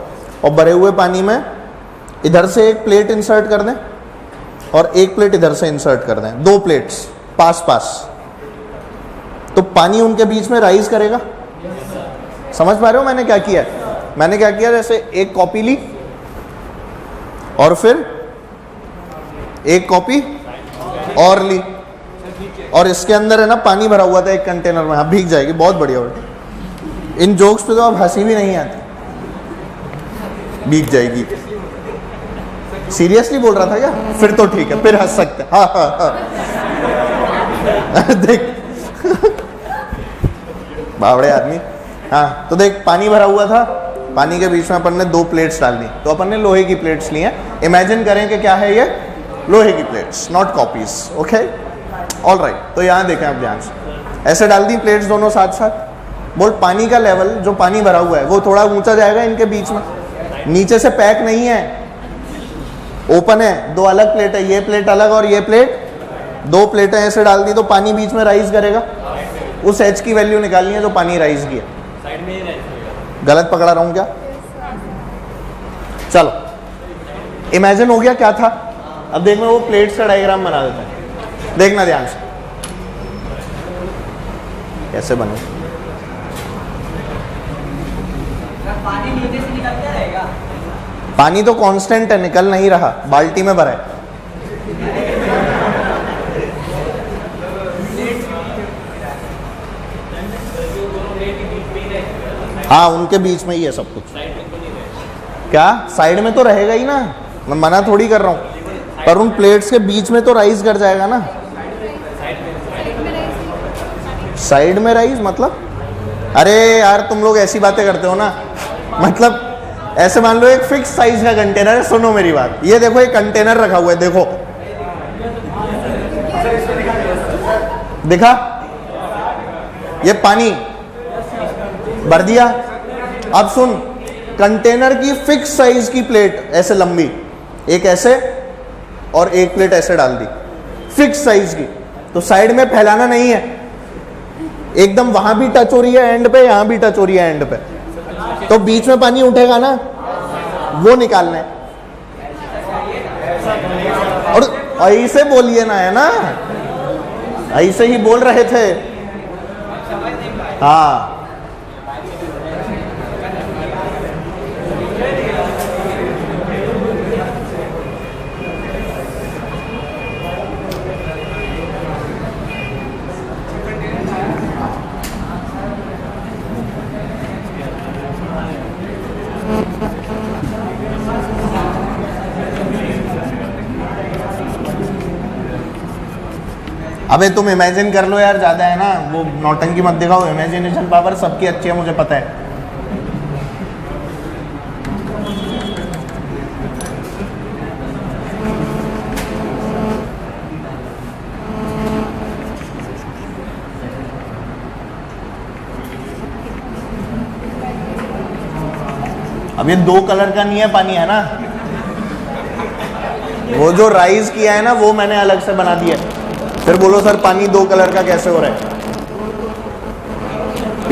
और भरे हुए पानी में इधर से एक प्लेट इंसर्ट कर दें और एक प्लेट इधर से इंसर्ट कर दें, 2 प्लेट्स पास पास, तो पानी उनके बीच में राइज करेगा। समझ पा रहे हो मैंने क्या किया? मैंने क्या किया, जैसे एक कॉपी ली और फिर एक कॉपी और ली, और इसके अंदर है ना पानी भरा हुआ था एक कंटेनर में, हाँ भीग जाएगी, बहुत बढ़िया बेटा। इन जोक्स पे तो अब हंसी भी नहीं आती, भीग जाएगी। सीरियसली बोल रहा था क्या? फिर तो ठीक है, फिर हंस सकते हैं। हाँ हाँ हाँ देख बावड़े आदमी। हाँ तो देख, पानी भरा हुआ था, पानी के बीच में अपन ने 2 प्लेट्स डाल दी, तो अपन ने लोहे की प्लेट्स ली हैं। इमेजिन करें कि क्या है ये? लोहे की plates, not copies. Okay all right, तो यहाँ देखें आप ध्यान से, ऐसे डाल दी प्लेट्स दोनों साथ साथ। बोल पानी का लेवल, जो पानी भरा हुआ है वो थोड़ा ऊंचा जाएगा इनके बीच में, नीचे से पैक नहीं है, ओपन है, 2 अलग प्लेट है, ये प्लेट अलग और ये प्लेट, 2 प्लेटें ऐसे डाल दी तो पानी बीच में राइज करेगा। उस एच की वैल्यू निकालनी है जो पानी राइज किया। गलत पकड़ा रहा हूं क्या? चलो इमेजिन हो गया क्या था। अब देख मैं वो प्लेट्स का डायग्राम बना देता हूं, देखना ध्यान से कैसे बने। पानी नीचे से निकलता रहेगा, पानी तो कांस्टेंट है, निकल नहीं रहा, बाल्टी में भरा है। हाँ उनके बीच में ही है सब कुछ। क्या साइड में तो रहेगा ही ना, मैं मना थोड़ी कर रहा हूं, पर उन प्लेट्स के बीच में तो राइज कर जाएगा ना। साइड में राइज मतलब? अरे यार तुम लोग ऐसी बातें करते हो ना, मतलब ऐसे मान लो एक फिक्स साइज का कंटेनर है। सुनो मेरी बात, ये देखो एक कंटेनर रखा हुआ है, देखो दिखा, ये पानी भर दिया। अब सुन, कंटेनर की फिक्स साइज की प्लेट ऐसे लंबी, एक ऐसे और एक प्लेट ऐसे डाल दी, फिक्स साइज की, तो साइड में फैलाना नहीं है, एकदम वहां भी टच हो रही है एंड पे, यहां भी टच हो रही है एंड पे, तो बीच में पानी उठेगा ना, वो निकालना है। और ऐसे बोलिए ना, है ना, ऐसे ही बोल रहे थे। हाँ अबे तुम इमेजिन कर लो यार, ज्यादा है ना, वो नौटंकी मत दिखाओ, इमेजिनेशन पावर सबकी अच्छी है मुझे पता है। अब ये 2 कलर का नहीं है पानी, है ना, वो जो राइज किया है ना वो मैंने अलग से बना दिया। फिर बोलो सर पानी 2 कलर का कैसे हो रहा है?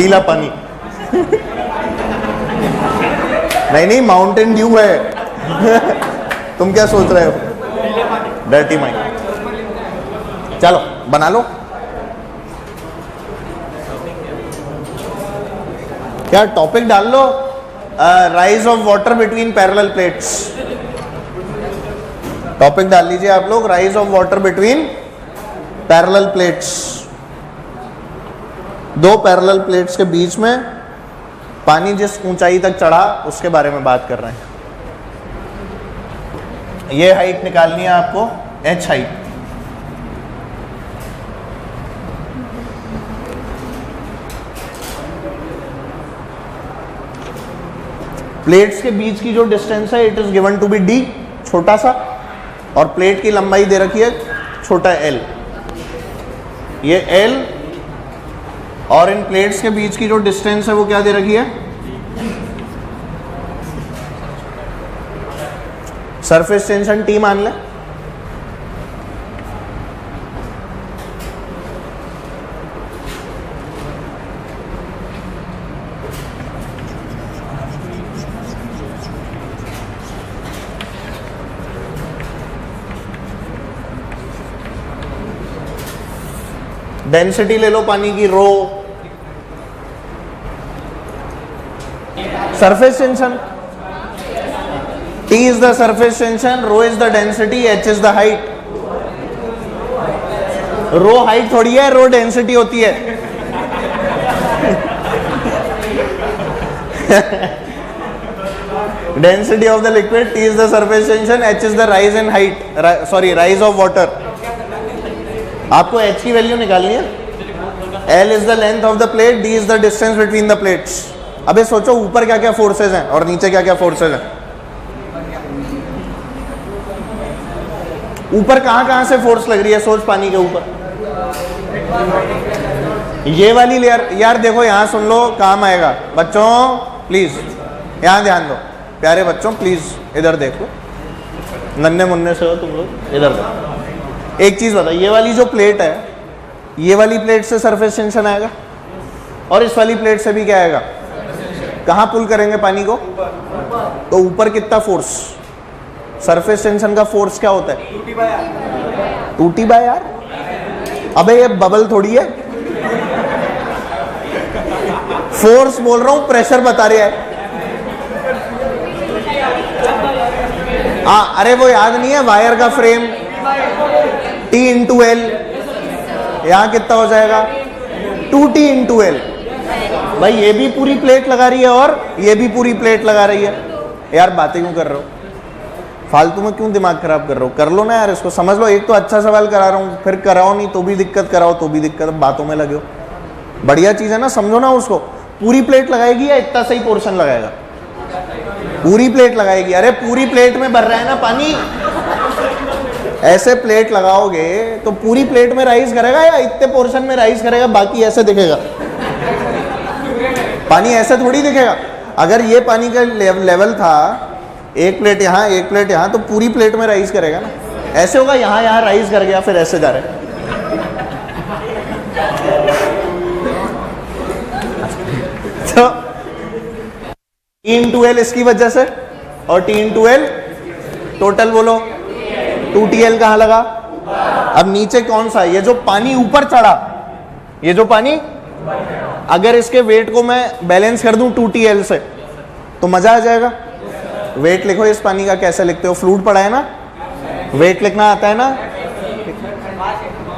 पीला पानी। नहीं नहीं, माउंटेन ड्यू है। तुम क्या सोच रहे हो? Dirty mind. चलो बना लो। क्या टॉपिक डाल लो, rise of water between parallel plates. Topic डाल लीजिए आप लोग, rise of water between parallel plates. दो पैरेलल प्लेट्स के बीच में पानी जिस ऊंचाई तक चढ़ा उसके बारे में बात कर रहे हैं। ये हाइट निकालनी है आपको, एच हाइट। प्लेट्स के बीच की जो डिस्टेंस है it is given to be D, छोटा सा, और प्लेट की लंबाई दे रखी है छोटा एल। ये एल और इन प्लेट्स के बीच की जो डिस्टेंस है वो क्या दे रखी है? सरफेस टेंशन टी मान ले। डेंसिटी ले लो पानी की, रो। Surface tension, T is the surface tension, rho is the density, H is the height. Rho height थोड़ी है, रो डेंसिटी होती है। Density of the liquid, T is the surface tension, H is the rise in height, sorry rise of water। आपको H की वैल्यू निकालनी है। L is the length of the plate, D is the distance between the plates। अबे सोचो ऊपर क्या क्या फोर्सेज हैं और नीचे क्या क्या फोर्सेज हैं। ऊपर कहां कहां से फोर्स लग रही है, सोच पानी के ऊपर। ये वाली लेयर, यार देखो यहां सुन लो, काम आएगा बच्चों, प्लीज यहां ध्यान दो। प्यारे बच्चों प्लीज इधर देखो, नन्हे मुन्ने से हो तुम लोग, इधर देखो। एक चीज बताओ, ये वाली जो प्लेट है, ये वाली प्लेट से सरफेस टेंशन आएगा और इस वाली प्लेट से भी क्या आएगा? कहां पुल करेंगे पानी को? तो ऊपर कितना फोर्स? सरफेस टेंशन का फोर्स क्या होता है? 2T by are. अबे ये बबल थोड़ी है, फोर्स बोल रहा हूं, प्रेशर बता रहा है। अरे वो याद नहीं है, वायर का फ्रेम T इंटू एल, यहां कितना हो जाएगा? 2T into L. भाई ये भी पूरी प्लेट लगा रही है और ये भी पूरी प्लेट लगा रही है। यार बातें क्यों कर रहे हो? फालतू में क्यों दिमाग खराब कर रहे हो? कर लो ना यार, इसको समझ लो। एक तो अच्छा सवाल करा रहा हूँ, फिर कराओ नहीं तो भी दिक्कत, कराओ तो भी दिक्कत, बातों में लगे हो। बढ़िया चीज है ना, समझो ना उसको। पूरी प्लेट लगाएगी या इतना सही पोर्शन लगाएगा? पूरी प्लेट लगाएगी। अरे पूरी प्लेट में भर रहा है ना पानी, ऐसे प्लेट लगाओगे तो पूरी प्लेट में राइज करेगा या इतने पोर्शन में राइज करेगा, बाकी ऐसे दिखेगा? पानी ऐसे थोड़ी दिखेगा। अगर ये पानी का लेवल था, एक प्लेट यहाँ एक प्लेट यहाँ, तो पूरी प्लेट में राइज करेगा ना। ऐसे होगा यहाँ यहाँ राइज कर गया, फिर ऐसे जा रहे। तो T इंटू एल इसकी वजह से, और T इंटू एल टोटल बोलो 2TL कहाँ लगा? अब नीचे कौन सा? ये जो पानी ऊपर चढ़ा, ये जो पानी, अगर इसके वेट को मैं बैलेंस कर दूं 2TL से तो मजा आ जाएगा। वेट लिखो इस पानी का, कैसे लिखते हो? फ्लूइड पढ़ा है ना, वेट लिखना आता है ना।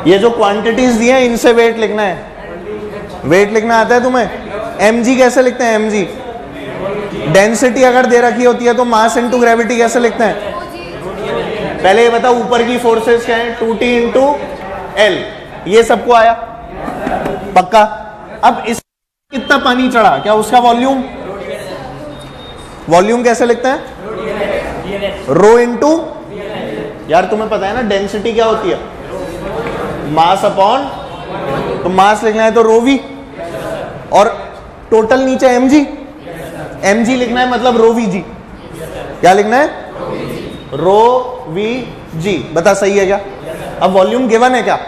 ये जो क्वांटिटीज दी हैं इनसे वेट लिखना है। वेट लिखना आता है तुम्हें? mg कैसे लिखते हैं? mg। डेंसिटी अगर दे रखी होती है तो मास इनटू ग्रेविटी कैसे लिखते हैं? पहले ये बताओ ऊपर की फोर्सेस क्या है? 2T into L. ये सबको आया पक्का? अब इस कितना पानी चढ़ा, क्या उसका वॉल्यूम? वॉल्यूम कैसे लिखते हैं? रो इंटू, यार तुम्हें पता है ना डेंसिटी क्या होती है? मास अपॉन, तो मास लिखना है तो रो वी, और टोटल नीचे mg। mg लिखना है मतलब रो वी जी। क्या लिखना है? रो वी जी। बता सही है क्या? अब वॉल्यूम गिवन है क्या?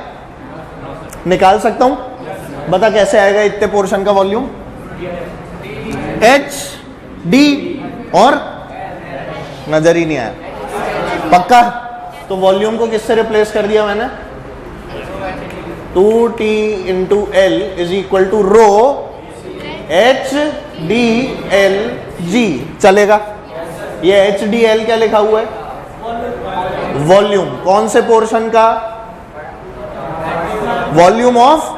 निकाल सकता हूं? बता कैसे आएगा इतने पोर्शन का वॉल्यूम? एच डी और नजर ही नहीं आया, पक्का? तो वॉल्यूम को किससे रिप्लेस कर दिया मैंने? 2t into L is equal to rho H D L G. चलेगा? ये एच डी एल क्या लिखा हुआ है? वॉल्यूम। कौन से पोर्शन का? वॉल्यूम ऑफ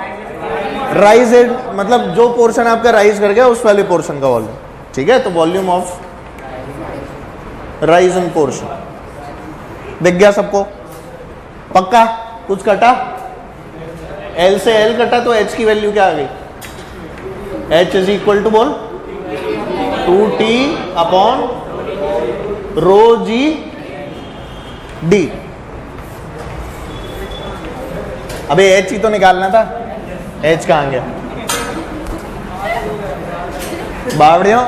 राइज, मतलब जो पोर्शन आपका राइज कर गया उस वाले पोर्शन का वॉल्यूम। ठीक है, तो वॉल्यूम ऑफ राइजन पोर्शन दिख गया सबको? पक्का? कुछ कटा? एल से एल कटा तो एच की वैल्यू क्या आ गई? एच इज इक्वल टू बोल 2t upon rho G D. अबे एच ही तो निकालना था, एच कहां गया? बावड़ियों,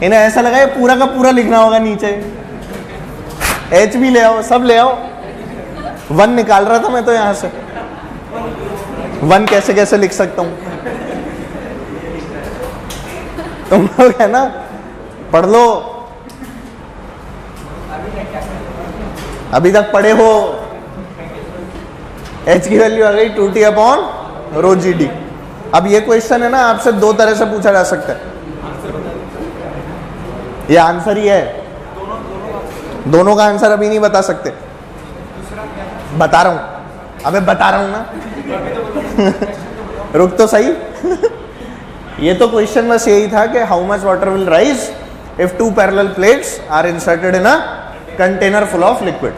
इन्हें ऐसा लगा ये पूरा का पूरा लिखना होगा नीचे। एच भी ले आओ, सब ले आओ। 1 निकाल रहा था मैं तो यहां से, 1 कैसे कैसे लिख सकता हूं? तुम लोग है ना, पढ़ लो, अभी तक पढ़े हो। एच की वैल्यू आ गई 2t upon rho G D. अब ये क्वेश्चन है ना, आपसे दो तरह से पूछा जा सकता है। ये आंसर ही है, दोनों का आंसर अभी नहीं बता सकते। बता रहा हूं, अबे बता रहा हूं ना। रुक तो सही। ये तो क्वेश्चन बस यही था कि how much water will rise if 2 parallel plates are inserted in a container full of liquid.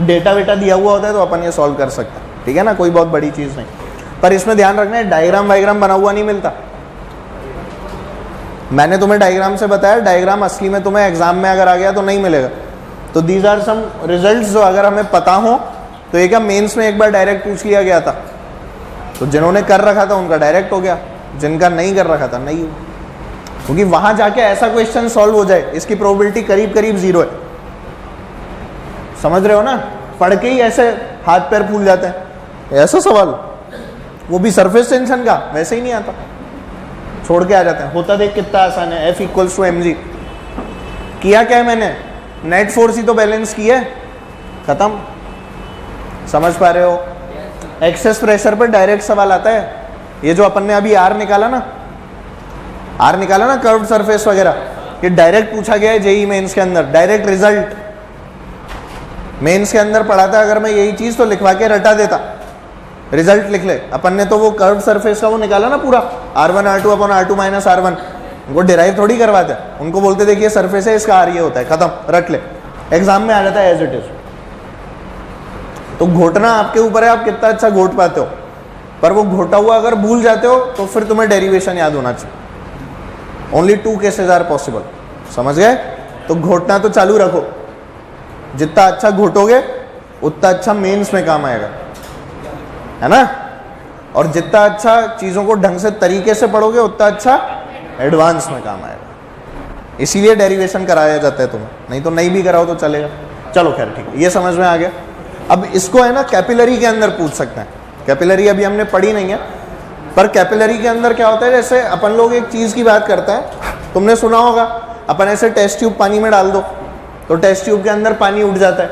Data वेटा दिया हुआ होता है तो अपन ये सॉल्व कर सकते हैं, ठीक है ना, कोई बहुत बड़ी चीज नहीं। पर इसमें ध्यान रखना है, डायग्राम वाइग्राम बना हुआ नहीं मिलता। मैंने तुम्हें डायग्राम से बताया, डायग्राम असली में तुम्हें एग्जाम में अगर आ गया तो नहीं मिलेगा। तो दीज आर सम रिजल्ट्स जो अगर हमें पता हो तो ये क्या मेंस में एक बार डायरेक्ट पूछ लिया गया था, तो जिन्होंने कर रखा था उनका डायरेक्ट हो गया, जिनका नहीं कर रखा था नहीं हुआ। क्योंकि वहां जाके ऐसा क्वेश्चन सॉल्व हो जाए इसकी प्रोबेबिलिटी करीब करीब 0 है। समझ रहे हो ना? पढ़ के ही ऐसे हाथ पैर फूल जाते हैं, ऐसा सवाल, वो भी सरफेस टेंशन का, वैसे ही नहीं आता, छोड़ के आ जाते हैं। होता देख कितना आसान है, F इक्वल्स टू mg। किया क्या है मैंने? नेट फोर्स ही तो बैलेंस की है, खत्म। समझ पा रहे हो? एक्सेस प्रेशर पर डायरेक्ट सवाल आता है। ये जो अपन ने अभी R निकाला ना, कर्व्ड सरफेस वगैरह, ये डायरेक्ट पूछा गया है जेई मेंस के अंदर, डायरेक्ट रिजल्ट। मेंस के अंदर पढ़ा था, अगर मैं यही चीज तो लिखवा के रटा देता, रिजल्ट लिख ले। अपन ने तो वो कर्व सरफेस का वो निकाला ना पूरा, R1 R2 upon R2 minus R1। उनको डिराइव थोड़ी करवाते, उनको बोलते देखिए सरफेस है, इसका R ये होता है, खत्म, रट ले। एग्जाम में आ जाता है एज इट इज। तो घोटना आपके ऊपर है, आप कितना अच्छा घोट पाते हो। पर वो घोटा हुआ अगर भूल जाते हो तो फिर तुम्हें डेरिवेशन याद होना चाहिए। Only 2 cases are possible. समझ गए? तो घोटना तो चालू रखो, जितना अच्छा घोटोगे उतना अच्छा मेंस में काम आएगा, है ना? और जितना अच्छा चीजों को ढंग से तरीके से पढ़ोगे उतना अच्छा एडवांस में काम आएगा। इसीलिए डेरिवेशन कराया जाता है तुम्हें, नहीं तो नहीं भी कराओ तो चलेगा। चलो खैर ठीक है, ये समझ में आ गया। अब इसको है ना कैपिलरी के अंदर पूछ सकते हैं। कैपिलरी अभी हमने पढ़ी नहीं है, पर कैपिलरी के अंदर क्या होता है, जैसे अपन लोग एक चीज की बात करते हैं, तुमने सुना होगा, अपन ऐसे टेस्ट ट्यूब पानी में डाल दो तो टेस्ट ट्यूब के अंदर पानी उठ जाता है,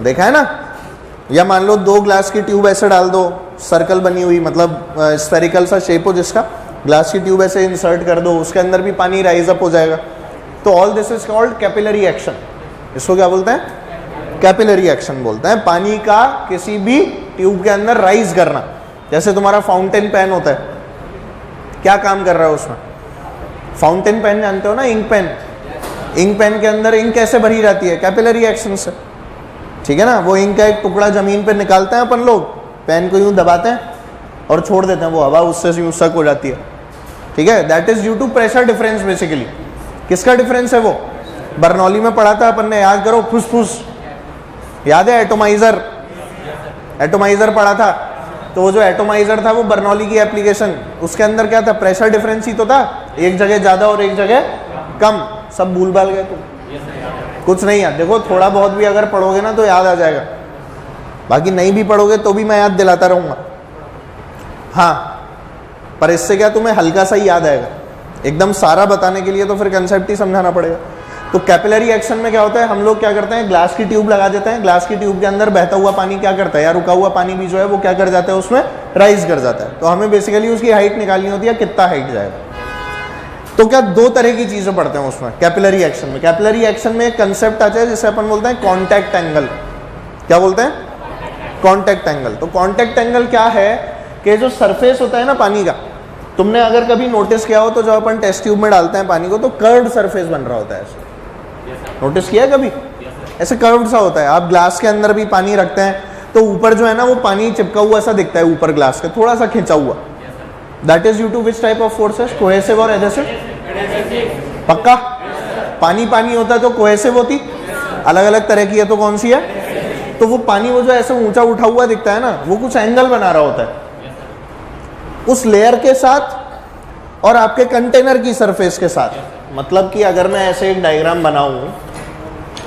देखा है ना? या मान लो 2 ग्लास की ट्यूब ऐसे डाल दो, सर्कल बनी हुई, मतलब स्फेरिकल सा शेप हो जिसका, ग्लास की ट्यूब ऐसे इंसर्ट कर दो, उसके अंदर भी पानी राइज अप हो जाएगा। तो all this is called capillary action. इसको क्या बोलते हैं? कैपिलरी एक्शन बोलते हैं। पानी का किसी भी ट्यूब के अंदर राइज करना। जैसे तुम्हारा फाउंटेन पेन होता है, क्या काम कर रहा है उसमें? फाउंटेन पेन जानते हो ना, इंक पेन। इंक पेन के अंदर इंक कैसे भरी जाती है? कैपिलरी एक्शन से, ठीक है ना? वो इंक का एक टुकड़ा जमीन पे निकालते हैं अपन लोग, पेन को यूं दबाते हैं और छोड़ देते हैं, वो हवा उससे यूं सक हो जाती है, ठीक है? That is due to pressure difference basically. किसका डिफरेंस है वो? बर्नौली में पढ़ा था अपन ने, याद करो, फुसफुस, याद है? एटोमाइजर, एटोमाइजर पढ़ा था। तो वो जो एटोमाइजर था वो बर्नौली की एप्लीकेशन, उसके अंदर क्या था? प्रेशर डिफरेंस ही तो था, एक जगह ज्यादा और एक जगह कम। सब भूल भाल गए तुम, कुछ नहीं याद। देखो थोड़ा बहुत भी अगर पढ़ोगे ना तो याद आ जाएगा, बाकी नहीं भी पढ़ोगे तो भी मैं याद दिलाता रहूंगा। हाँ पर इससे क्या तुम्हें हल्का सा ही याद आएगा, एकदम सारा बताने के लिए तो फिर कंसेप्ट ही समझाना पड़ेगा। तो कैपिलरी एक्शन में क्या होता है, हम लोग क्या करते हैं, ग्लास की ट्यूब लगा देते हैं, ग्लास की ट्यूब के अंदर बहता हुआ पानी क्या करता है, या रुका हुआ पानी भी जो है वो क्या कर जाता है, उसमें राइज कर जाता है। तो हमें बेसिकली उसकी हाइट निकालनी होती है, कितना हाइट जाएगा। तो क्या दो तरह की चीजें पढ़ते हैं उसमें कैपिलरी एक्शन में। कैपिलरी एक्शन में एक कंसेप्ट आता है जिसे अपन बोलते हैं कॉन्टैक्ट एंगल। क्या बोलते हैं, कॉन्टैक्ट एंगल। तो कॉन्टैक्ट एंगल क्या है कि जो सरफेस होता है ना पानी का, तुमने अगर कभी नोटिस किया हो तो जब अपन टेस्ट ट्यूब में डालते हैं पानी को तो कर्व्ड सरफेस बन रहा होता है ऐसे, नोटिस किया है कभी? ऐसे कर्व्ड सा होता है। आप ग्लास के अंदर भी पानी रखते हैं तो ऊपर जो है ना वो पानी चिपका हुआ सा दिखता है, ऊपर ग्लास के थोड़ा सा खिंचा हुआ। That is due to which type of forces, cohesive और एडहेसिव। पक्का? पानी पानी होता है तो कोहेसिव होती, अलग अलग तरह की है तो कौन सी है? तो वो पानी वो जो ऐसे ऊंचा उठा हुआ दिखता है ना, वो कुछ एंगल बना रहा होता है उस लेयर के साथ और आपके कंटेनर की सरफेस के साथ। मतलब कि अगर मैं ऐसे एक डायग्राम बनाऊं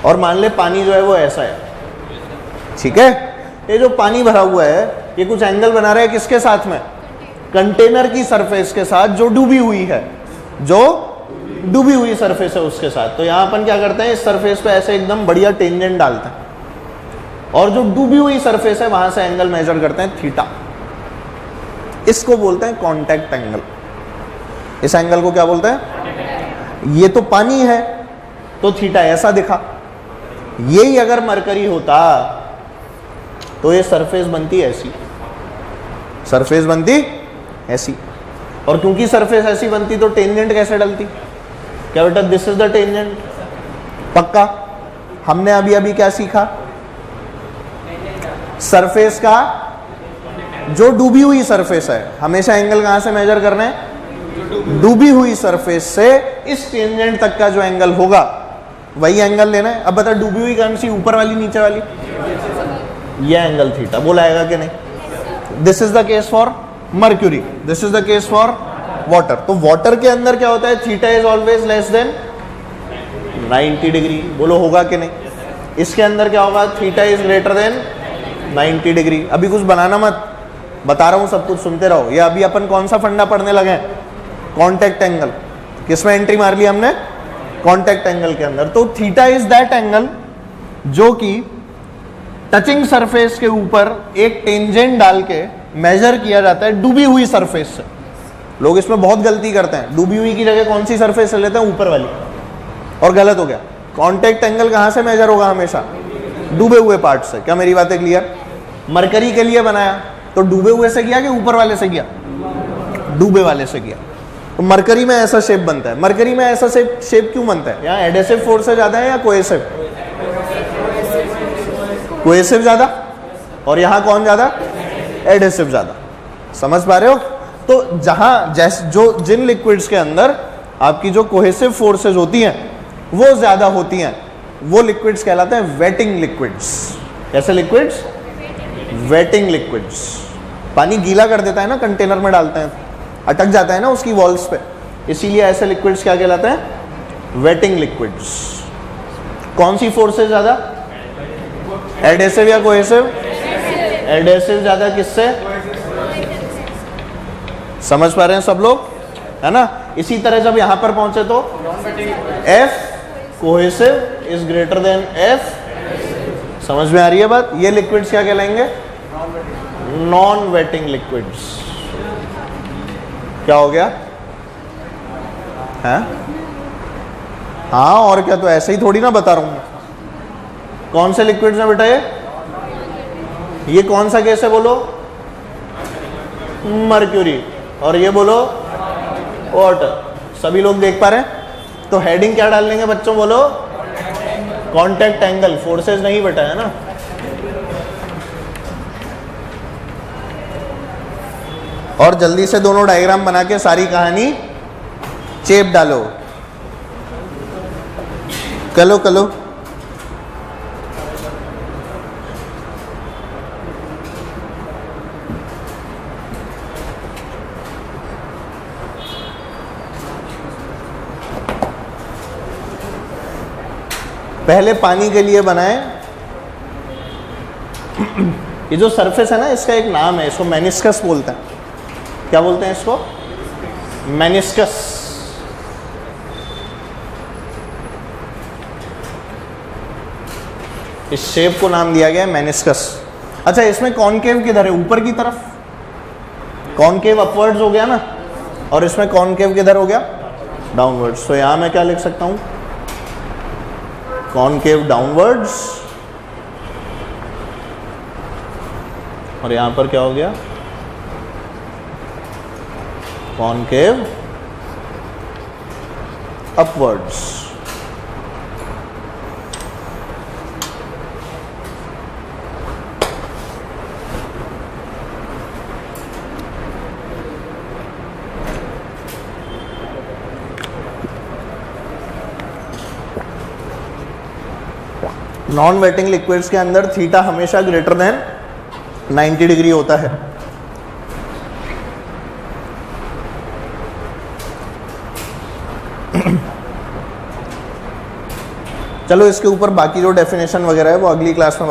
और मान ले पानी जो है वो ऐसा है, ठीक है, ये जो पानी भरा हुआ है ये कुछ एंगल बना रहा है किसके साथ में, कंटेनर की सरफेस के साथ जो डूबी हुई है, जो डूबी हुई सरफेस है उसके साथ। तो यहां अपन क्या करते हैं, इस सरफेस पे ऐसे एकदम बढ़िया टेंजेंट डालते हैं और जो डूबी हुई सरफेस है वहां से एंगल मेजर करते हैं थीटा। इसको बोलते हैं कॉन्टैक्ट एंगल। इस एंगल को क्या बोलते हैं? ये तो पानी है तो थीटा ऐसा दिखा, यही अगर मरकरी होता तो ये सरफेस बनती ऐसी, सरफेस बनती ऐसी। और क्योंकि सरफेस ऐसी बनती तो टेंजेंट कैसे डलती? क्या बेटा, दिस इज द टेंजेंट। पक्का? हमने अभी अभी क्या सीखा, सरफेस का जो डूबी हुई सरफेस है हमेशा एंगल कहां से मेजर करना है, डूबी हुई सरफेस से इस टेंजेंट तक का जो एंगल होगा वही एंगल लेना है। अब बता, डूबी हुई कौन सी, ऊपर वाली नीचे वाली? ये एंगल थीटा। बोलाएगा कि नहीं? This is the case for mercury, this is the case for water. तो वाटर के अंदर क्या होता है, theta is always less than 90 degree. बोलो होगा कि नहीं? इसके अंदर क्या होगा, theta is greater than 90 degree. अभी कुछ बनाना मत, बता रहा हूं सब कुछ सुनते रहो। ये अभी अपन कौन सा फंडा पढ़ने लगे हैं, कॉन्टैक्ट एंगल। किसमें एंट्री मार ली हमने, कॉन्टैक्ट एंगल के अंदर। तो थीटा इज दैट एंगल जो कि टचिंग सरफेस के ऊपर एक टेंजेंट डाल के मेजर किया जाता है डूबी हुई सरफेस से। लोग इसमें बहुत गलती करते हैं, डूबी हुई की जगह कौन सी सरफेस ले लेते हैं, ऊपर वाली, और गलत हो गया। कॉन्टैक्ट एंगल कहां से मेजर होगा, हमेशा डूबे हुए पार्ट से। क्या मेरी बातें क्लियर? मरकरी के लिए बनाया तो डूबे हुए से किया कि ऊपर वाले से किया, डूबे वाले से किया। तो मरकरी में ऐसा शेप बनता है। मरकरी में ऐसा शेप क्यों बनता है? यहाँ एडहेसिव फोर्स से ज्यादा है या कोहेसिव? कोहेसिव ज्यादा, और यहाँ कौन ज्यादा, एडहेसिव ज्यादा। समझ पा रहे हो? तो जहां जो जिन लिक्विड्स के अंदर आपकी जो कोहेसिव फोर्सेज होती हैं वो ज्यादा होती हैं, वो लिक्विड्स कहलाते हैं वेटिंग लिक्विड्स। कैसे लिक्विड्स? Waiting liquids. पानी गीला कर देता है ना, कंटेनर में डालते हैं, अटक जाता है ना उसकी वॉल्स पे, इसीलिए ऐसे लिक्विड्स क्या कहलाते हैं, वेटिंग लिक्विड्स। कौन सी फोर्स है ज्यादा, एडहेसिव या कोहेसिव? एडहेसिव ज्यादा, किससे? समझ पा रहे हैं सब लोग, है ना? इसी तरह जब यहां पर पहुंचे तो F cohesive is greater than F। समझ में आ रही है बात? ये लिक्विड्स क्या कहलाएंगे, नॉन वेटिंग लिक्विड्स। क्या हो गया है? हाँ और क्या, तो ऐसे ही थोड़ी ना बता रहा हूं। कौन से लिक्विड्स हैं बेटा ये कौन सा केस है, बोलो? मर्क्यूरी। और ये बोलो वाटर। सभी लोग देख पा रहे हैं? तो हेडिंग क्या डाल लेंगे बच्चों, बोलो? Contact angle. फोर्सेस नहीं बेटा, है ना? और जल्दी से दोनों डायग्राम बना के सारी कहानी चेप डालो। कलो कलो। पहले पानी के लिए बनाए। ये जो सरफेस है ना, इसका एक नाम है, इसको मेनिस्कस बोलते हैं। क्या बोलते हैं इसको? मेनिस्कस। इस शेप को नाम दिया गया है मेनिस्कस। अच्छा, इसमें कॉनकेव किधर है? ऊपर की तरफ। कॉनकेव अपवर्ड्स हो गया ना, और इसमें कॉनकेव किधर हो गया? डाउनवर्ड्स। तो यहां मैं क्या लिख सकता हूं? कॉनकेव डाउनवर्ड्स, और यहां पर क्या हो गया? Concave upwards. Non waiting liquids के अंदर थीटा हमेशा ग्रेटर देन 90 डिग्री होता है। चलो इसके ऊपर बाकी जो डेफिनेशन वगैरह है वो अगली क्लास में